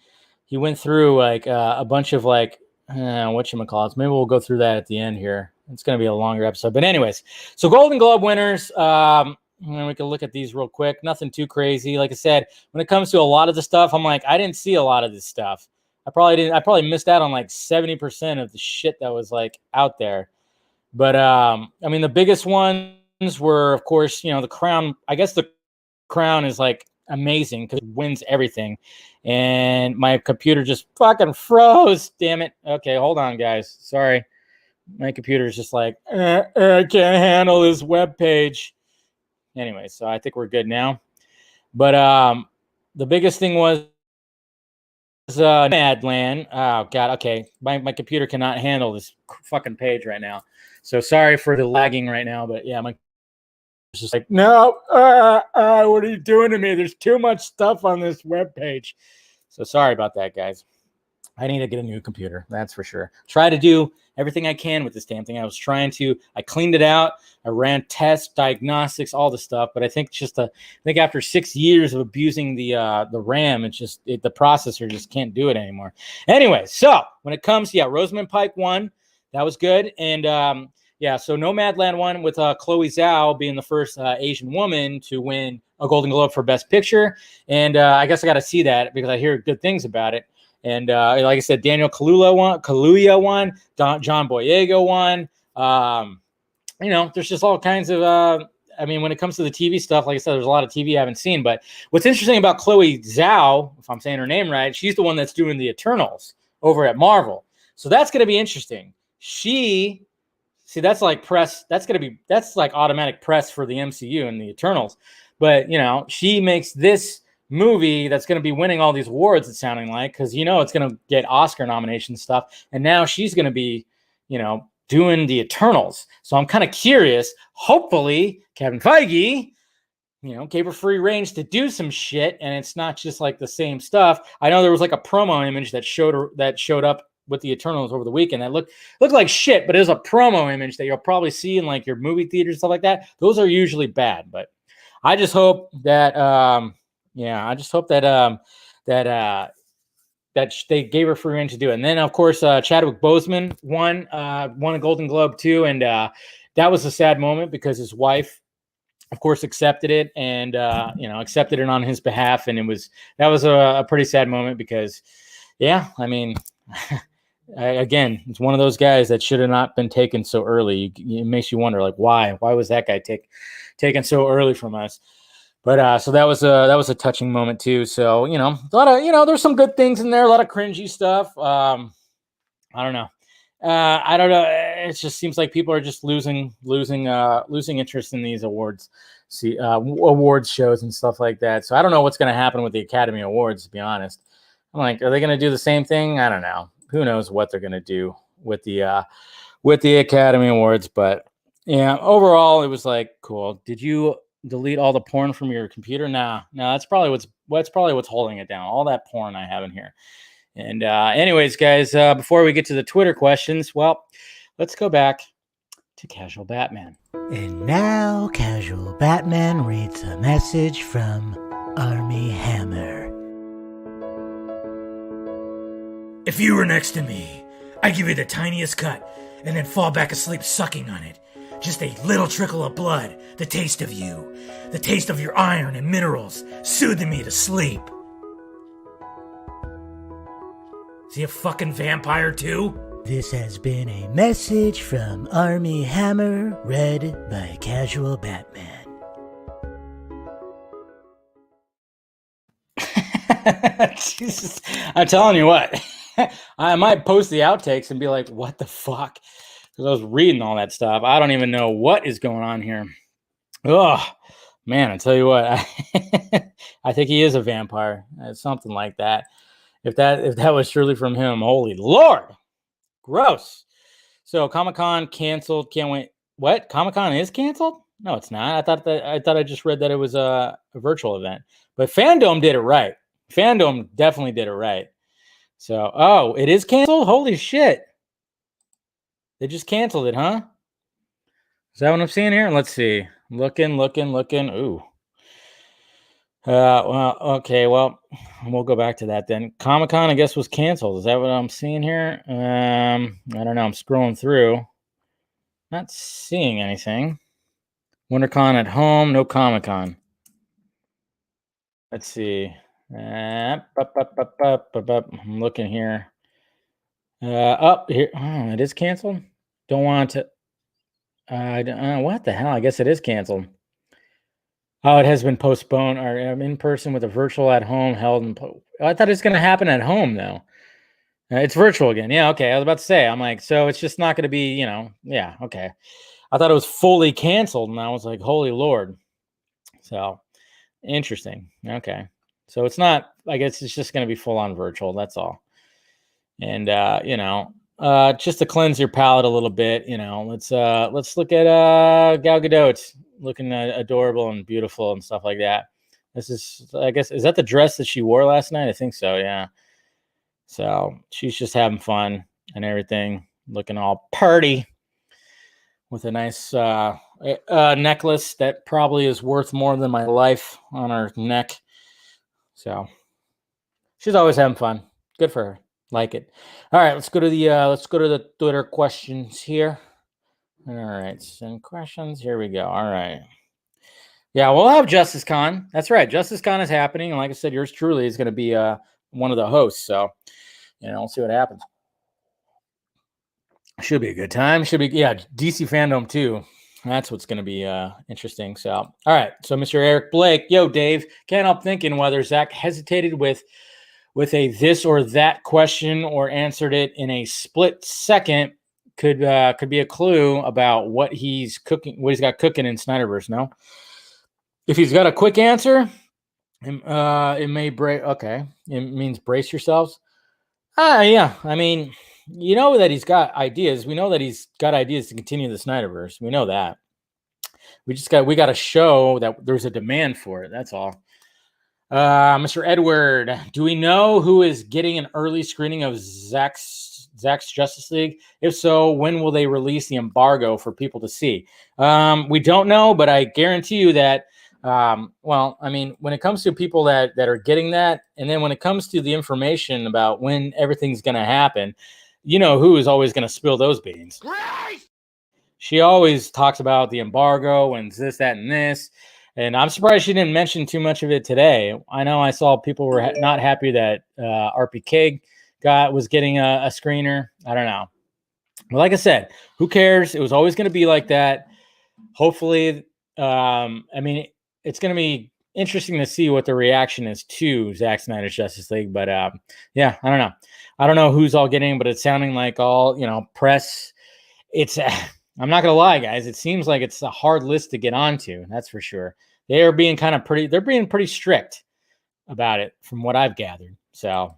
he went through like a bunch of like, whatchamacallits. Maybe we'll go through that at the end here. It's going to be a longer episode. But anyways, so Golden Globe winners, we can look at these real quick. Nothing too crazy. Like I said, when it comes to a lot of the stuff, I'm like, I didn't see a lot of this stuff. I probably missed out on like 70% of the shit that was like out there. But I mean, the biggest ones were, of course, The Crown. I guess The Crown is like amazing because it wins everything. And my computer just fucking froze. Damn it. Okay, hold on, guys. Sorry. My computer is just like, I can't handle this web page. Anyway, so I think we're good now. But the biggest thing was Madland. Oh, God. Okay. My computer cannot handle this fucking page right now. So sorry for the lagging right now. But yeah, my it's just like, no, what are you doing to me? There's too much stuff on this web page. So sorry about that, guys. I need to get a new computer. That's for sure. Try to do everything I can with this damn thing. I cleaned it out. I ran tests, diagnostics, all the stuff. But I think after 6 years of abusing the RAM, the processor just can't do it anymore. Anyway, so when it comes, Rosamund Pike won. That was good. And so Nomadland won with Chloe Zhao being the first Asian woman to win a Golden Globe for Best Picture. And I guess I got to see that because I hear good things about it. And like I said, Daniel Kaluuya won. John Boyega won. There's just all kinds of. When it comes to the TV stuff, like I said, there's a lot of TV I haven't seen. But what's interesting about Chloe Zhao, if I'm saying her name right, she's the one that's doing the Eternals over at Marvel. So that's going to be interesting. That's like press. That's like automatic press for the MCU and the Eternals. But she makes this movie that's going to be winning all these awards. It's sounding like because it's going to get Oscar nomination stuff, and now she's going to be doing the Eternals. So I'm kind of curious. Hopefully, Kevin Feige, gave her free range to do some shit, and it's not just like the same stuff. I know there was like a promo image that showed up with the Eternals over the weekend that looked like shit, but it was a promo image that you'll probably see in like your movie theaters and stuff like that. Those are usually bad, but I just hope that that they gave her free rein to do it. And then of course Chadwick Boseman won a Golden Globe too, and that was a sad moment because his wife, of course, accepted it and accepted it on his behalf, and that was a pretty sad moment because, again, it's one of those guys that should have not been taken so early. It makes you wonder, like, why was that guy taken so early from us? But so that was a touching moment too. So a lot of there's some good things in there, a lot of cringy stuff. I don't know. I don't know. It just seems like people are just losing interest in these awards, awards shows and stuff like that. So I don't know what's going to happen with the Academy Awards. To be honest, I'm like, are they going to do the same thing? I don't know. Who knows what they're going to do with the Academy Awards? But yeah, overall, it was like cool. Did you delete all the porn from your computer? Nah, that's probably what's holding it down. All that porn I have in here. And anyways, guys, before we get to the Twitter questions, well, let's go back to Casual Batman. And now, Casual Batman reads a message from Army Hammer. If you were next to me, I'd give you the tiniest cut and then fall back asleep sucking on it. Just a little trickle of blood, the taste of you, the taste of your iron and minerals, soothing me to sleep. Is he a fucking vampire too? This has been a message from Army Hammer, read by Casual Batman. Jesus, I'm telling you what, I might post the outtakes and be like, what the fuck? Because I was reading all that stuff. I don't even know what is going on here. Oh, man, I tell you what, I think he is a vampire. It's something like that. If that was truly from him, holy Lord, gross. So Comic-Con canceled. Can't wait. What? Comic-Con is canceled? No, it's not. I thought I just read that it was a virtual event. But Fandom did it right. Fandom definitely did it right. So, oh, it is canceled? Holy shit. They just canceled it, huh? Is that what I'm seeing here? Let's see. Looking. Ooh. Well, okay. Well, we'll go back to that then. Comic-Con, I guess, was canceled. Is that what I'm seeing here? I don't know. I'm scrolling through. Not seeing anything. WonderCon at home. No Comic-Con. Let's see. I'm looking here. Up here. Oh, it is canceled. Don't want to. What the hell? I guess it is canceled. Oh, it has been postponed. Or in person with a virtual at home held. I thought it's going to happen at home though. It's virtual again. Yeah. Okay. I was about to say. I'm like, so it's just not going to be. Yeah. Okay. I thought it was fully canceled, and I was like, holy Lord. So interesting. Okay. So it's not. I guess it's just going to be full on virtual. That's all. And just to cleanse your palate a little bit, let's look at Gal Gadot looking adorable and beautiful and stuff like that. This is, I guess, is that the dress that she wore last night? I think so, yeah. So she's just having fun and everything, looking all party with a nice necklace that probably is worth more than my life on her neck. So she's always having fun. Good for her. Like it. All right, let's go to the Twitter questions here. All right, send questions. Here we go. All right. Yeah, we'll have Justice Con. That's right. Justice Con is happening, and like I said, yours truly is going to be one of the hosts. So, we'll see what happens. Should be a good time. DC Fandom too. That's what's going to be interesting. So, all right. So, Mr. Eric Blake, yo, Dave, can't help thinking whether Zach hesitated with a this or that question or answered it in a split second could be a clue about what he's got cooking in Snyderverse. No, if he's got a quick answer, it may break. Okay, it means brace yourselves. Yeah. I mean, that he's got ideas. We know that he's got ideas to continue the Snyderverse. We know that. We got to show that there's a demand for it. That's all. Mr. Edward, do we know who is getting an early screening of Zack's Justice League? If so, when will they release the embargo for people to see? We don't know, but I guarantee you that, when it comes to people that are getting that, and then when it comes to the information about when everything's going to happen, who is always going to spill those beans. She always talks about the embargo and this, that, and this. And I'm surprised she didn't mention too much of it today. I know I saw people were not happy that RPK was getting a screener. I don't know. But like I said, who cares? It was always going to be like that. Hopefully, it's going to be interesting to see what the reaction is to Zack Snyder's Justice League. But yeah, I don't know. I don't know who's all getting, but it's sounding like all, press. It's, I'm not going to lie, guys. It seems like it's a hard list to get onto. That's for sure. They're being pretty strict about it from what I've gathered. So,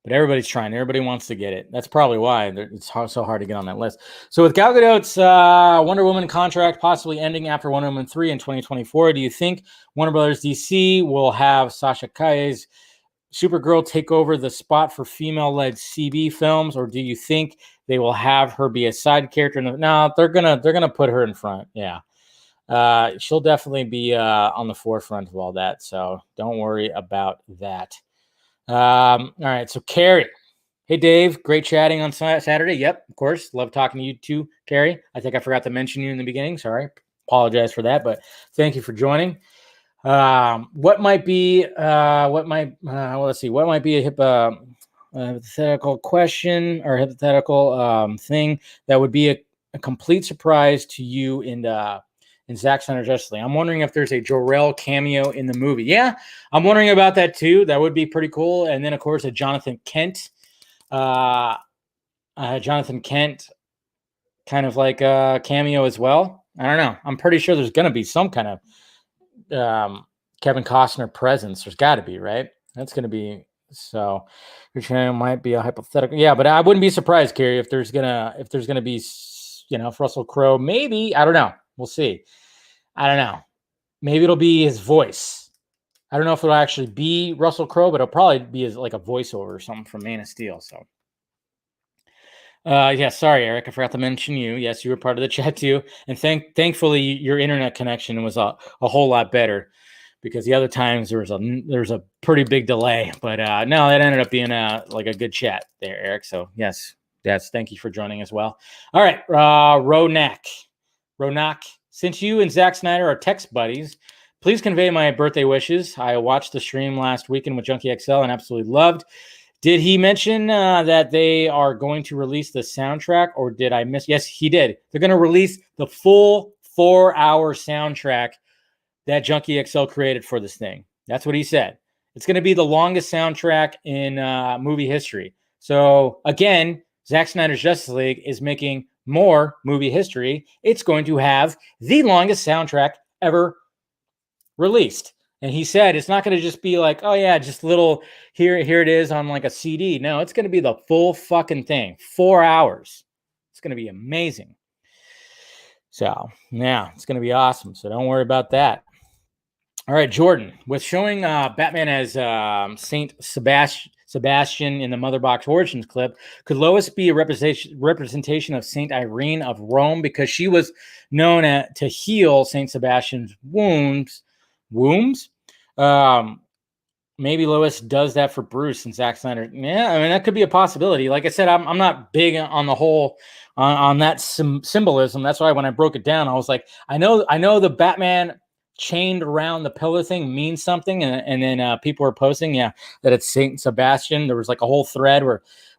but everybody's trying. Everybody wants to get it. That's probably why it's so hard to get on that list. So with Gal Gadot's Wonder Woman contract possibly ending after Wonder Woman 3 in 2024, do you think Warner Brothers DC will have Sasha Calle's Supergirl take over the spot for female-led CB films, or do you think they will have her be a side character? No, they're gonna put her in front. Yeah, she'll definitely be on the forefront of all that. So don't worry about that. All right, so Carrie. Hey, Dave. Great chatting on Saturday. Yep, of course. Love talking to you too, Carrie. I think I forgot to mention you in the beginning. Sorry. Apologize for that, but thank you for joining. What might be a hypothetical question or hypothetical thing that would be a complete surprise to you in Zack Snyder Justice League? I'm wondering if there's a Jor-El cameo in the movie. Yeah, I'm wondering about that too. That would be pretty cool. And then, of course, a Jonathan Kent kind of like a cameo as well. I don't know. I'm pretty sure there's going to be some kind of Kevin Costner presence. There's got to be, right? That's going to be so. Your channel might be a hypothetical, yeah, but I wouldn't be surprised, Carrie, if there's gonna be, if Russell Crowe, maybe, I don't know. We'll see. I don't know. Maybe it'll be his voice. I don't know if it'll actually be Russell Crowe, but it'll probably be like a voiceover or something from Man of Steel. So. Yeah, sorry, Eric. I forgot to mention you. Yes, you were part of the chat too. And thankfully, your internet connection was a whole lot better, because the other times there was a pretty big delay. But no, that ended up being like a good chat there, Eric. So yes, thank you for joining as well. All right, Ronak, since you and Zack Snyder are text buddies, please convey my birthday wishes. I watched the stream last weekend with Junkie XL and absolutely loved. Did he mention that they are going to release the soundtrack, or did I miss? Yes, he did. They're going to release the full 4-hour soundtrack that Junkie XL created for this thing. That's what he said. It's going to be the longest soundtrack in movie history. So again, Zack Snyder's Justice League is making more movie history. It's going to have the longest soundtrack ever released. And he said it's not going to just be like, oh yeah, just little here it is on like a CD. No, it's going to be the full fucking thing. 4 hours. It's going to be amazing. So yeah, it's going to be awesome. So don't worry about that. All right, Jordan, with showing Batman as Saint Sebastian in the Mother Box Origins clip, could Lois be a representation of Saint Irene of Rome, because she was known to heal Saint Sebastian's wounds? Maybe Lois does that for Bruce and Zack Snyder. Yeah, I mean, that could be a possibility. Like I said, I'm not big on the whole on that symbolism. That's why when I broke it down, I was like, I know the Batman chained around the pillar thing means something, and then people were posting, that it's Saint Sebastian. There was like a whole thread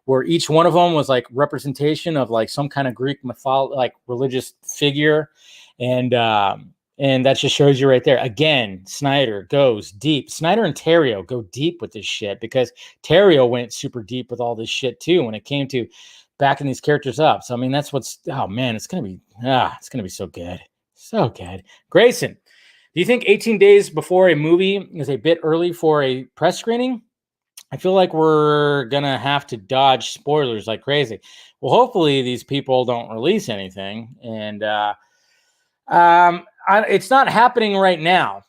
where each one of them was like representation of like some kind of Greek like religious figure, and that just shows you right there. Again, Snyder goes deep. Snyder and Terrio go deep with this shit, because Terrio went super deep with all this shit too when it came to backing these characters up. So I mean, that's oh man, it's gonna be so good, so good. Grayson, do you think 18 days before a movie is a bit early for a press screening? I feel like we're gonna have to dodge spoilers like crazy. Well, hopefully these people don't release anything, and it's not happening right now.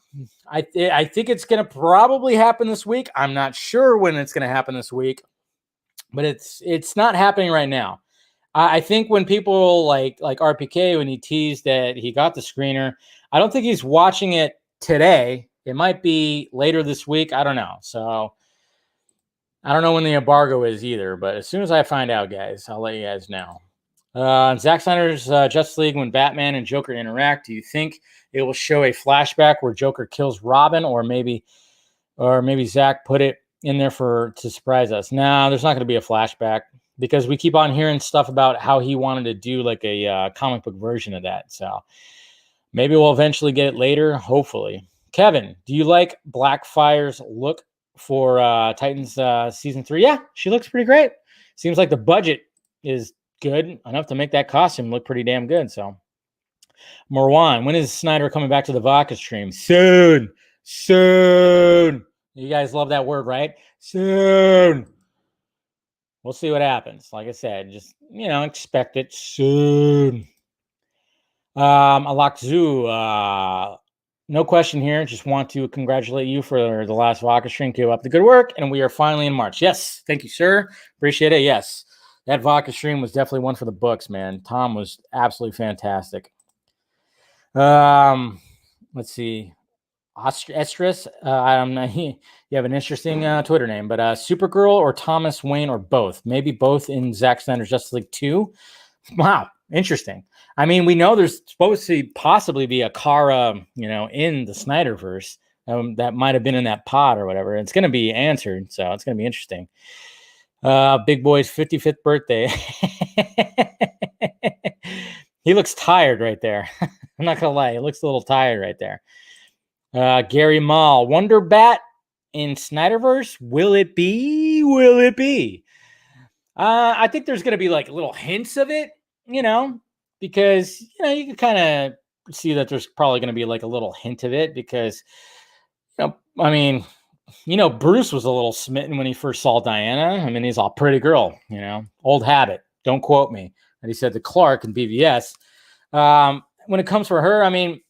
I think it's going to probably happen this week. I'm not sure when it's going to happen this week, but it's not happening right now. I think when people like RPK, when he teased that he got the screener, I don't think he's watching it today. It might be later this week. I don't know. So I don't know when the embargo is either, but as soon as I find out, guys, I'll let you guys know. Zack Snyder's Justice League, when Batman and Joker interact, do you think it will show a flashback where Joker kills Robin, or maybe Zack put it in there to surprise us? No, there's not going to be a flashback, because we keep on hearing stuff about how he wanted to do like a comic book version of that. So maybe we'll eventually get it later, hopefully. Kevin, do you like Blackfire's look for Titans season 3. Yeah, she looks pretty great. Seems like the budget is good enough to make that costume look pretty damn good. So, Marwan, when is Snyder coming back to the vodka stream? Soon. You guys love that word, right? Soon. We'll see what happens. Like I said, just, expect it soon. Alakzu, no question here. Just want to congratulate you for the last vodka stream. Keep up the good work. And we are finally in March. Yes. Thank you, sir. Appreciate it. Yes. That vodka stream was definitely one for the books, man. Tom was absolutely fantastic. Let's see. Estrus, you have an interesting Twitter name, but Supergirl or Thomas Wayne or both. Maybe both in Zack Snyder's Justice League 2. Wow, interesting. I mean, we know there's supposed to possibly be a Kara, in the Snyderverse that might have been in that pod or whatever. It's going to be answered, so it's going to be interesting. Big Boy's 55th birthday. He looks tired right there. I'm not going to lie. He looks a little tired right there. Gary Mall, Wonder Bat in Snyderverse. Will it be? I think there's going to be like little hints of it, because, you can kind of see that there's probably going to be like a little hint of it because, Bruce was a little smitten when he first saw Diana. I mean, he's all pretty girl, old habit. Don't quote me. And he said to Clark and BVS. When it comes for her, I mean,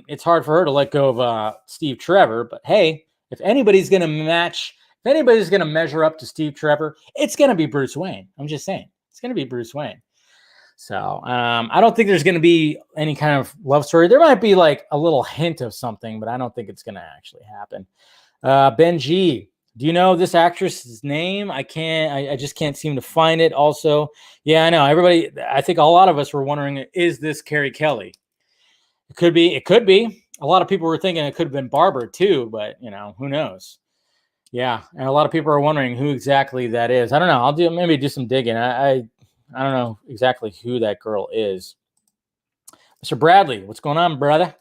it's hard for her to let go of Steve Trevor, but hey, if anybody's going to measure up to Steve Trevor, it's going to be Bruce Wayne. I'm just saying, it's going to be Bruce Wayne. So I don't think there's going to be any kind of love story. There might be like a little hint of something, but I don't think it's going to actually happen. Ben G, do you know this actress's name? I just can't seem to find it. Also, yeah, I know everybody. I think a lot of us were wondering, is this Carrie Kelly? It could be. A lot of people were thinking it could have been Barbara too, but who knows? Yeah, and a lot of people are wondering who exactly that is. I don't know. I'll do some digging. I don't know exactly who that girl is. Mr. Bradley, what's going on, brother?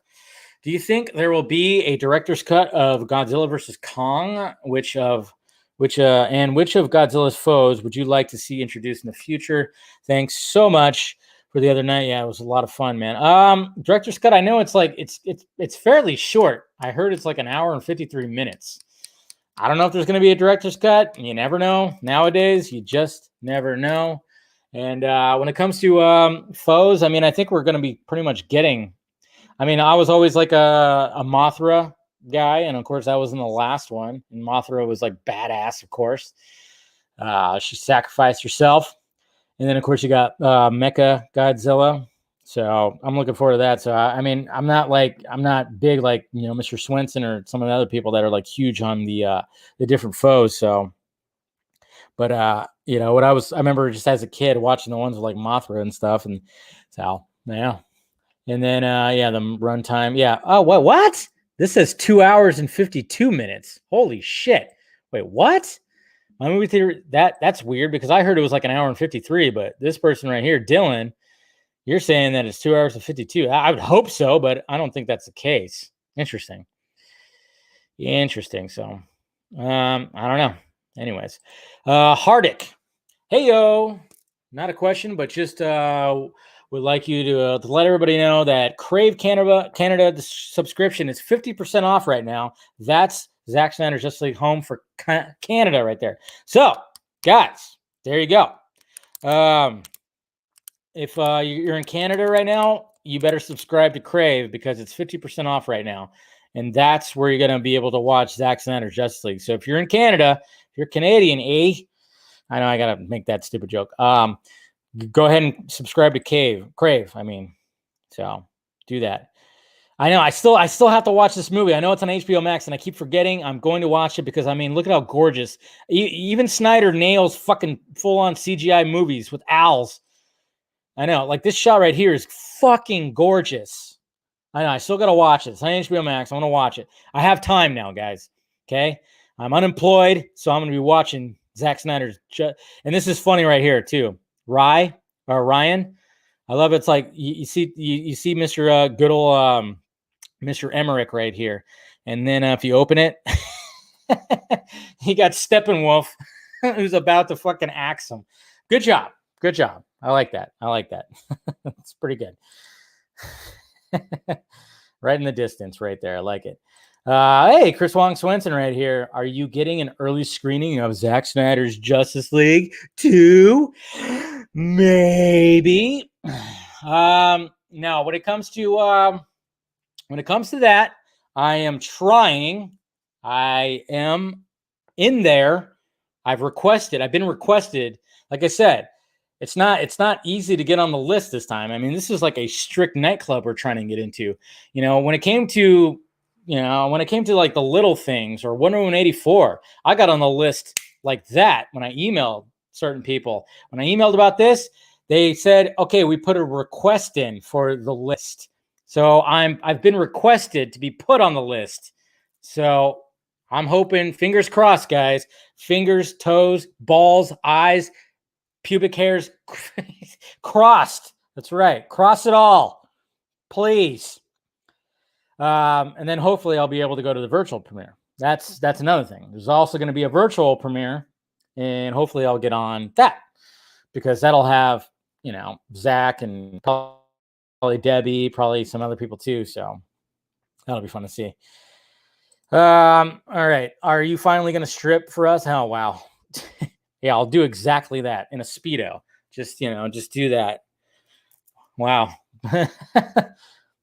Do you think there will be a director's cut of Godzilla versus Kong? Which of Godzilla's foes would you like to see introduced in the future? Thanks so much for the other night. Yeah, it was a lot of fun, man. Director's cut, I know it's like it's fairly short. I heard it's like an hour and 53 minutes. I don't know if there's going to be a director's cut. You never know. Nowadays, you just never know. And when it comes to foes, I mean, I think we're going to be pretty much getting. I mean, I was always like a Mothra guy, and of course, that was in the last one. And Mothra was like badass, of course. She sacrificed herself. And then, of course, you got Mecha Godzilla. So I'm looking forward to that. So, I mean, I'm not big like, Mr. Swenson or some of the other people that are like huge on the different foes. So, but, I remember just as a kid watching the ones with like Mothra and stuff. And so, yeah. And then, the runtime. Yeah. Oh, what? This says 2 hours and 52 minutes. Holy shit. Wait, what? My movie theater, that's weird because I heard it was like an hour and 53, but this person right here, Dylan, you're saying that it's 2 hours and 52. I would hope so, but I don't think that's the case. Interesting. So, I don't know. Anyways, Hardick. Hey, yo. Not a question, but just would like you to let everybody know that Crave Canada, the subscription is 50% off right now. That's Zack Snyder's Justice League Home for Canada right there. So, guys, there you go. If you're in Canada right now, you better subscribe to Crave because it's 50% off right now. And that's where you're going to be able to watch Zack Snyder's Justice League. So if you're in Canada, if you're Canadian, I know I got to make that stupid joke. Go ahead and subscribe to Crave. So do that. I know I still have to watch this movie. I know it's on HBO Max and I keep forgetting. I'm going to watch it because look at how gorgeous. Even Snyder nails fucking full on CGI movies with owls. I know, like this shot right here is fucking gorgeous. I know, I still got to watch it. It's on HBO Max. I want to watch it. I have time now, guys. Okay? I'm unemployed, so I'm going to be watching Zack Snyder's. And this is funny right here, too. Ryan. I love it. It's like you see Mr. Good old Mr. Emmerich right here. And then if you open it, he got Steppenwolf, who's about to fucking axe him. Good job. Good job. I like that. I like that. It's pretty good. Right in the distance right there. I like it. Hey, Chris Wong Swenson right here. Are you getting an early screening of Zack Snyder's Justice League 2? Maybe. No, when it comes to that, I am trying. I am in there. I've been requested. Like I said, it's not easy to get on the list this time. I mean, this is like a strict nightclub we're trying to get into. When it came to like the little things or 184, I got on the list like that when I emailed certain people. When I emailed about this, they said, okay, we put a request in for the list. So I've been requested to be put on the list. So I'm hoping, fingers crossed, guys, fingers, toes, balls, eyes, pubic hairs crossed. That's right. Cross it all, please. And then hopefully I'll be able to go to the virtual premiere. That's another thing. There's also going to be a virtual premiere, and hopefully I'll get on that because that'll have, Zach and probably Debbie, probably some other people too. So that'll be fun to see. All right. Are you finally going to strip for us? Oh, wow. Yeah, I'll do exactly that in a Speedo. Just do that. Wow.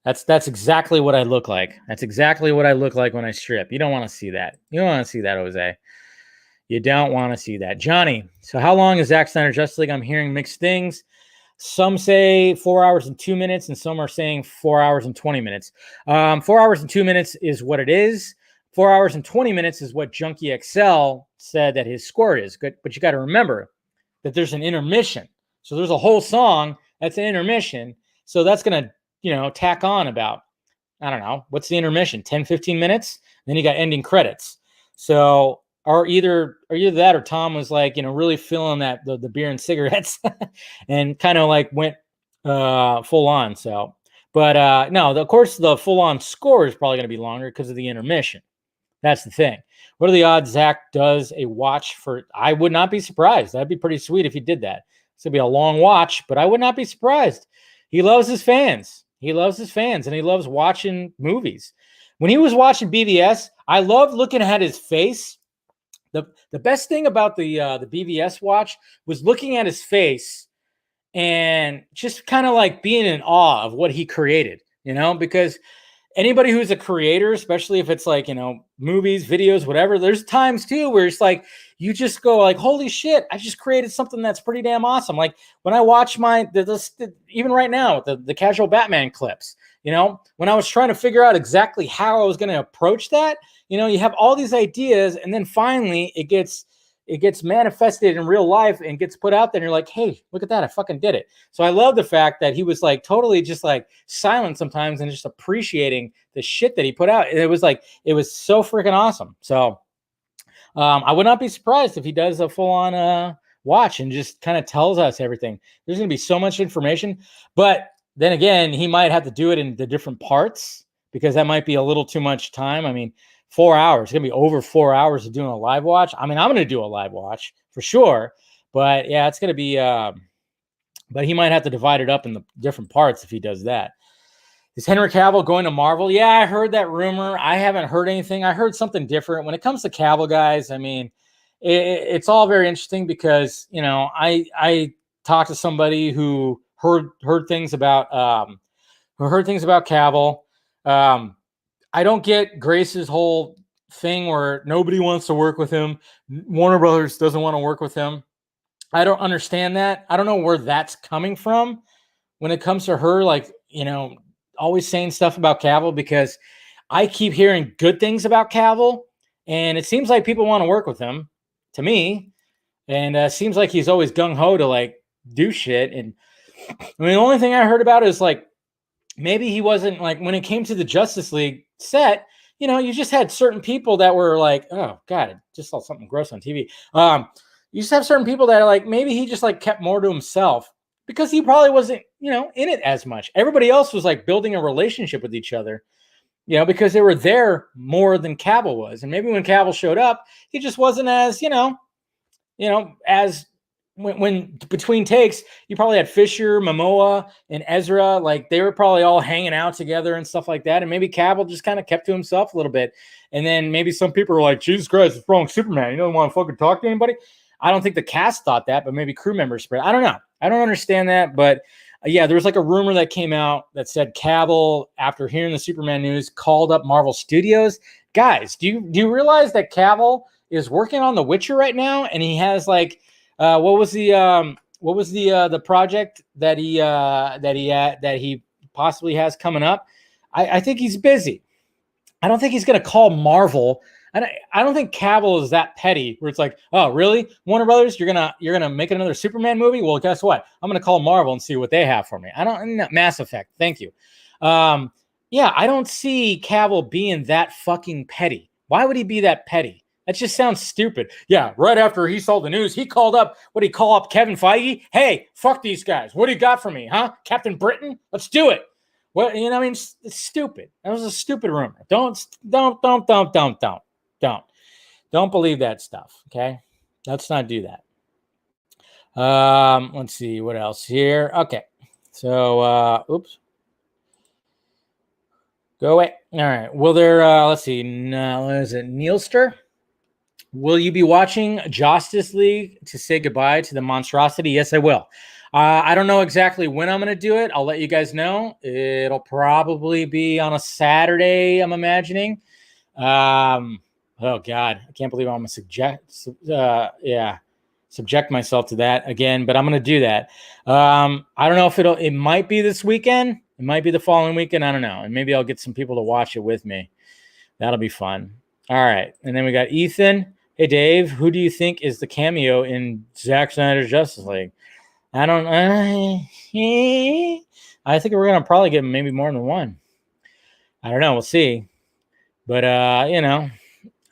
That's exactly what I look like. That's exactly what I look like when I strip. You don't want to see that. You don't want to see that, Jose. You don't want to see that. Johnny, so how long is Zack Snyder Justice League? I'm hearing mixed things. Some say 4 hours and 2 minutes, and some are saying 4 hours and 20 minutes. 4 hours and 2 minutes is what it is. 4 hours and 20 minutes is what Junkie XL said that his score is. Good, but you got to remember that there's an intermission. So there's a whole song that's an intermission. So that's going to, tack on about, I don't know, what's the intermission? 10, 15 minutes? Then you got ending credits. So, or either that or Tom was like, really feeling that the beer and cigarettes and kind of like went full on. So, but no, of course, the full on score is probably going to be longer because of the intermission. That's the thing. What are the odds Zach does a watch for? I would not be surprised. That'd be pretty sweet if he did that. It's going to be a long watch, but I would not be surprised. He loves his fans. He loves his fans, and he loves watching movies. When he was watching BVS, I loved looking at his face. The best thing about the BVS watch was looking at his face and just kind of like being in awe of what he created, because anybody who's a creator, especially if it's like, movies, videos, whatever, there's times too where it's like, you just go like, holy shit, I just created something that's pretty damn awesome. Like when I watch even right now, the casual Batman clips, when I was trying to figure out exactly how I was going to approach that, you have all these ideas and then finally it gets manifested in real life and gets put out there and you're like, hey, look at that. I fucking did it. So I love the fact that he was like totally just like silent sometimes and just appreciating the shit that he put out. It was so freaking awesome. So I would not be surprised if he does a full on watch and just kind of tells us everything. There's going to be so much information, but then again, he might have to do it in the different parts because that might be a little too much time. I mean, 4 hours. It's going to be over 4 hours of doing a live watch. I mean, I'm going to do a live watch for sure. But yeah, it's going to be, but he might have to divide it up in the different parts if he does that. Is Henry Cavill going to Marvel? Yeah, I heard that rumor. I haven't heard anything. I heard something different. When it comes to Cavill, guys, I mean, it's all very interesting because, I talked to somebody who heard things about Cavill. I don't get Grace's whole thing where nobody wants to work with him. Warner Brothers doesn't want to work with him. I don't understand that. I don't know where that's coming from when it comes to her, like, always saying stuff about Cavill because I keep hearing good things about Cavill and it seems like people want to work with him to me. And it seems like he's always gung-ho to like do shit. And I mean, the only thing I heard about is like, maybe he wasn't like when it came to the Justice League set, you just had certain people that were like, oh God, I just saw something gross on TV. You just have certain people that are like, maybe he just like kept more to himself because he probably wasn't, in it as much. Everybody else was like building a relationship with each other. you know, because they were there more than Cavill was. And maybe when Cavill showed up, he just wasn't as, as when between takes, you probably had Fisher, Momoa, and Ezra. Like, they were probably all hanging out together and stuff like that. And maybe Cavill just kind of kept to himself a little bit. And then maybe some people were like, Jesus Christ, it's wrong Superman. You don't want to fucking talk to anybody? I don't think the cast thought that, but maybe crew members spread. I don't know. I don't understand that. But yeah, there was like a rumor that came out that said Cavill, after hearing the Superman news, called up Marvel Studios. Guys, do you realize that Cavill is working on The Witcher right now? And he has like, what was the project that he possibly has coming up? I think he's busy. I don't think he's going to call Marvel. I don't think Cavill is that petty where it's like, oh, really? Warner Brothers, you're gonna make another Superman movie? Well, guess what? I'm gonna call Marvel and see what they have for me. Mass Effect. Thank you. Yeah, I don't see Cavill being that fucking petty. Why would he be that petty? That just sounds stupid. Yeah, right after he saw the news, he called up, what did he call up Kevin Feige? Hey, fuck these guys. What do you got for me, huh? Captain Britain? Let's do it. Well, I mean, it's stupid. That was a stupid rumor. Don't believe that stuff. Okay. Let's not do that. Let's see what else here. Okay. So, oops. Go away. All right. Will there, let's see. No, what is it? Nielster? Will you be watching Justice League to say goodbye to the monstrosity? Yes, I will. I don't know exactly when I'm going to do it. I'll let you guys know. It'll probably be on a Saturday, I'm imagining. Oh God, I can't believe I'm gonna subject myself to that again, but I'm gonna do that. I don't know if it might be this weekend, it might be the following weekend, I don't know. And maybe I'll get some people to watch it with me. That'll be fun. All right. And then we got Ethan. Hey Dave, who do you think is the cameo in Zack Snyder's Justice League? I think we're gonna probably get maybe more than one. I don't know, we'll see. But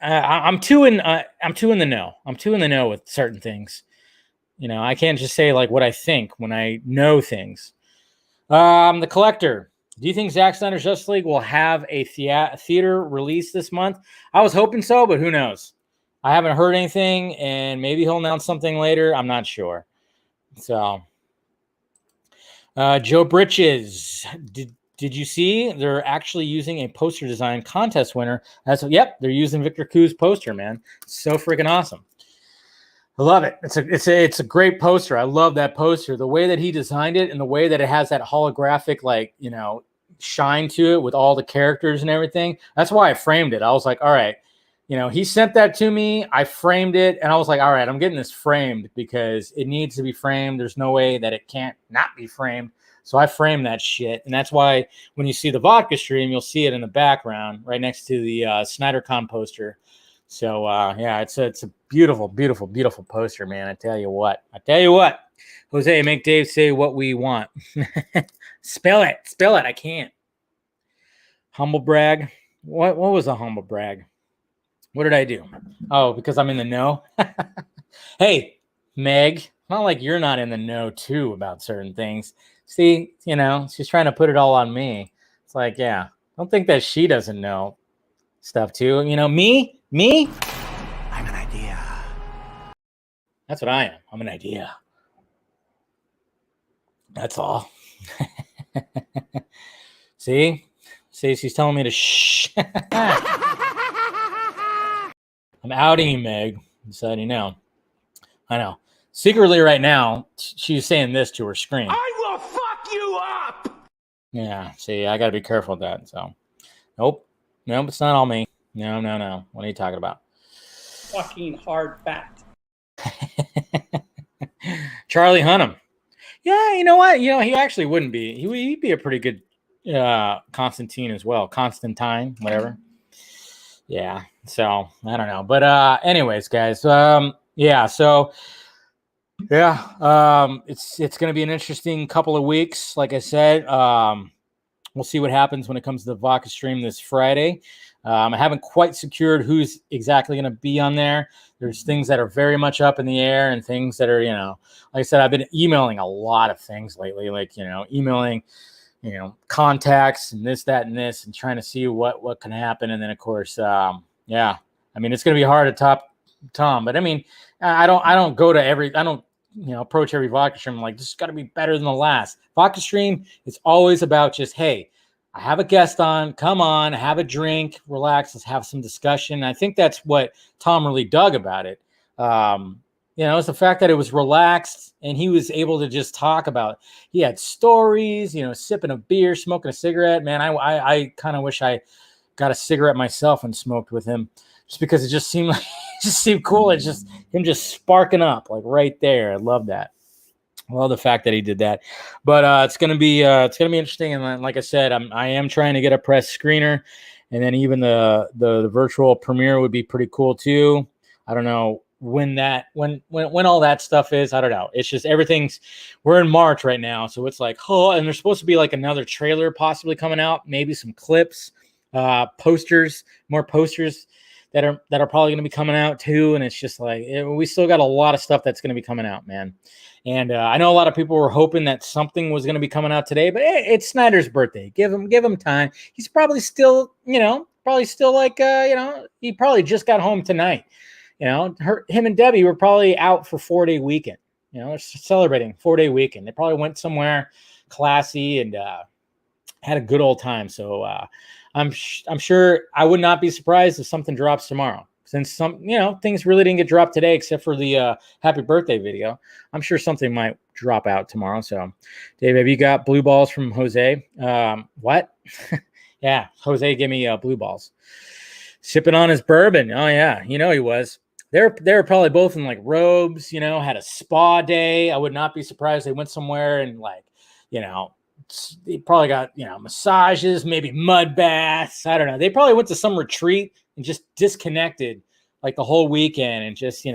I'm too in the know. I'm too in the know with certain things. I can't just say like what I think when I know things. The Collector. Do you think Zack Snyder's Justice League will have a theater release this month? I was hoping so, but who knows? I haven't heard anything, and maybe he'll announce something later. I'm not sure. So, Joe Britches. Did you see they're actually using a poster design contest winner? Yep, they're using Victor Koo's poster, man. So freaking awesome. I love it. It's a great poster. I love that poster. The way that he designed it and the way that it has that holographic, shine to it with all the characters and everything. That's why I framed it. I was like, all right, he sent that to me. I framed it and I was like, all right, I'm getting this framed because it needs to be framed. There's no way that it can't not be framed. So I framed that shit. And that's why when you see the vodka stream, you'll see it in the background right next to the SnyderCon poster. So, yeah, it's a beautiful, beautiful, beautiful poster, man. I tell you what. Jose, make Dave say what we want. Spell it. I can't. Humble brag. What was a humble brag? What did I do? Oh, because I'm in the know? Hey, Meg, not like you're not in the know, too, about certain things. See, she's trying to put it all on me. It's like, yeah, don't think that she doesn't know stuff too. Me? I'm an idea. That's what I am. I'm an idea. That's all. See, she's telling me to shh. I'm outing you, Meg. So you know. I know. Secretly right now, she's saying this to her screen. I will fuck you up! Yeah, see, I got to be careful with that. So, nope, it's not all me. No. What are you talking about? Fucking hard fact. Charlie Hunnam. Yeah, you know what? He actually wouldn't be. He'd be a pretty good Constantine as well. Constantine, whatever. Yeah, so, I don't know. But anyways, guys, yeah, so... Yeah, it's going to be an interesting couple of weeks. Like I said, we'll see what happens when it comes to the vodka stream this Friday. I haven't quite secured who's exactly going to be on there. There's things that are very much up in the air and things that are, like I said, I've been emailing a lot of things lately, like, emailing, contacts and this, that, and this, and trying to see what can happen. And then of course, yeah, I mean, it's going to be hard to top Tom, but I mean, I don't go to every, I don't, approach every vodka stream like this has got to be better than the last vodka stream. It's always about just, hey, I have a guest on, come on, have a drink, relax, let's have some discussion. I think that's what Tom really dug about it. It's the fact that it was relaxed and he was able to just talk about, he had stories, sipping a beer, smoking a cigarette. Man, I kind of wish I got a cigarette myself and smoked with him, just because it just seemed like, cool. It's just him just sparking up like right there. I love that. I love the fact that he did that. But it's gonna be interesting. And like I said, I am trying to get a press screener, and then even the virtual premiere would be pretty cool too. I don't know when all that stuff is. I don't know. It's just we're in March right now, so it's like, and there's supposed to be like another trailer possibly coming out, maybe some clips, posters, more posters that are probably going to be coming out too. And it's just like, we still got a lot of stuff that's going to be coming out, man. And I know a lot of people were hoping that something was going to be coming out today, but it's Snyder's birthday. Give him time. He's probably still, like, he probably just got home tonight. Him and Debbie were probably out for 4-day weekend. They're celebrating 4-day weekend. They probably went somewhere classy and had a good old time. So I'm sure I would not be surprised if something drops tomorrow. Since things really didn't get dropped today, except for the happy birthday video. I'm sure something might drop out tomorrow. So, Dave, have you got blue balls from Jose? What? Yeah, Jose gave me blue balls. Sipping on his bourbon. Oh yeah, he was. They're probably both in like robes. Had a spa day. I would not be surprised they went somewhere and like, they probably got massages, maybe mud baths. I don't know. They probably went to some retreat and just disconnected like the whole weekend and just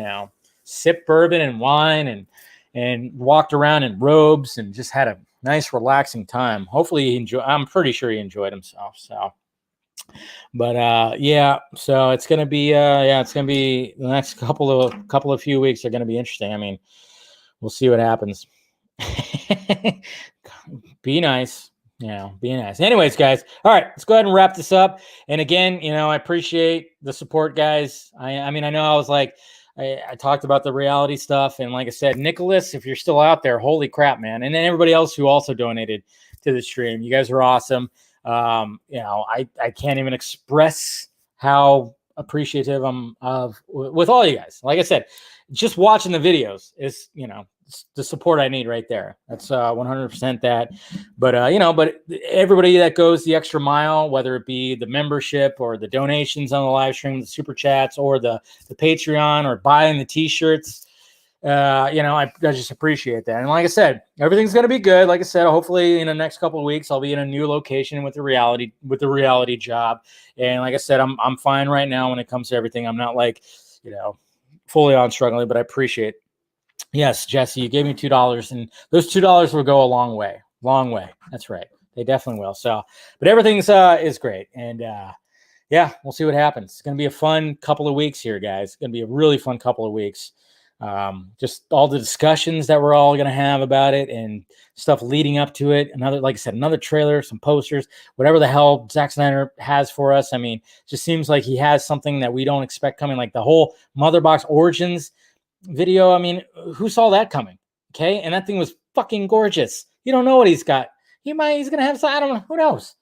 sipped bourbon and wine and walked around in robes and just had a nice relaxing time. Hopefully I'm pretty sure he enjoyed himself. So, but yeah, so it's gonna be the next couple of few weeks are gonna be interesting. I mean, we'll see what happens. Be nice. Be nice. Anyways, guys. All right, let's go ahead and wrap this up. And again, I appreciate the support, guys. I mean, I know I was like, I talked about the reality stuff. And like I said, Nicholas, if you're still out there, holy crap, man. And then everybody else who also donated to the stream. You guys are awesome. I can't even express how appreciative I'm with all you guys. Like I said, just watching the videos is, the support I need right there. That's 100% that. But but everybody that goes the extra mile, whether it be the membership or the donations on the live stream, the super chats, or the Patreon, or buying the t-shirts, I just appreciate that. And like I said, everything's gonna be good. Like I said, hopefully in the next couple of weeks, I'll be in a new location with the reality job. And like I said, I'm fine right now when it comes to everything. I'm not like, fully on struggling, but I appreciate. Yes, Jesse, you gave me $2, and those $2 will go a long way. Long way. That's right. They definitely will. So, but everything's is great. And yeah, we'll see what happens. It's going to be a fun couple of weeks here, guys. It's going to be a really fun couple of weeks. Just all the discussions that we're all going to have about it and stuff leading up to it. Like I said, another trailer, some posters, whatever the hell Zack Snyder has for us. I mean, it just seems like he has something that we don't expect coming, like the whole Mother Box Origins video. I mean, who saw that coming? Okay. And that thing was fucking gorgeous. You don't know what he's got. He's going to have some, I don't know. Who knows?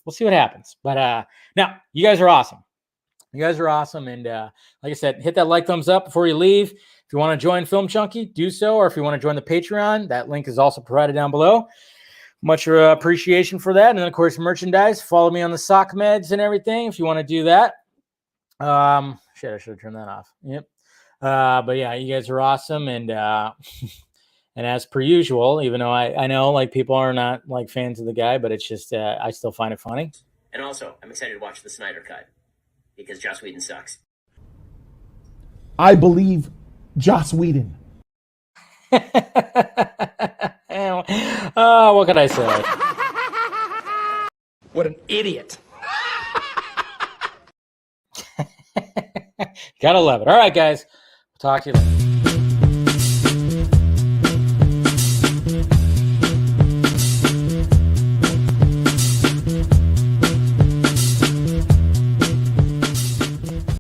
We'll see what happens. But now, you guys are awesome. You guys are awesome. And like I said, hit that like, thumbs up before you leave. If you want to join Film Chunky, do so. Or if you want to join the Patreon, that link is also provided down below. Much appreciation for that. And then, of course, merchandise. Follow me on the sock meds and everything if you want to do that. Shit, I should have turned that off. Yep. But yeah, you guys are awesome. And and as per usual, even though I know like people are not like fans of the guy, but it's just I still find it funny. And also, I'm excited to watch the Snyder Cut because Joss Whedon sucks. I believe Joss Whedon. Oh, what can I say? What an idiot. Gotta love it. All right, guys. Talk to you later.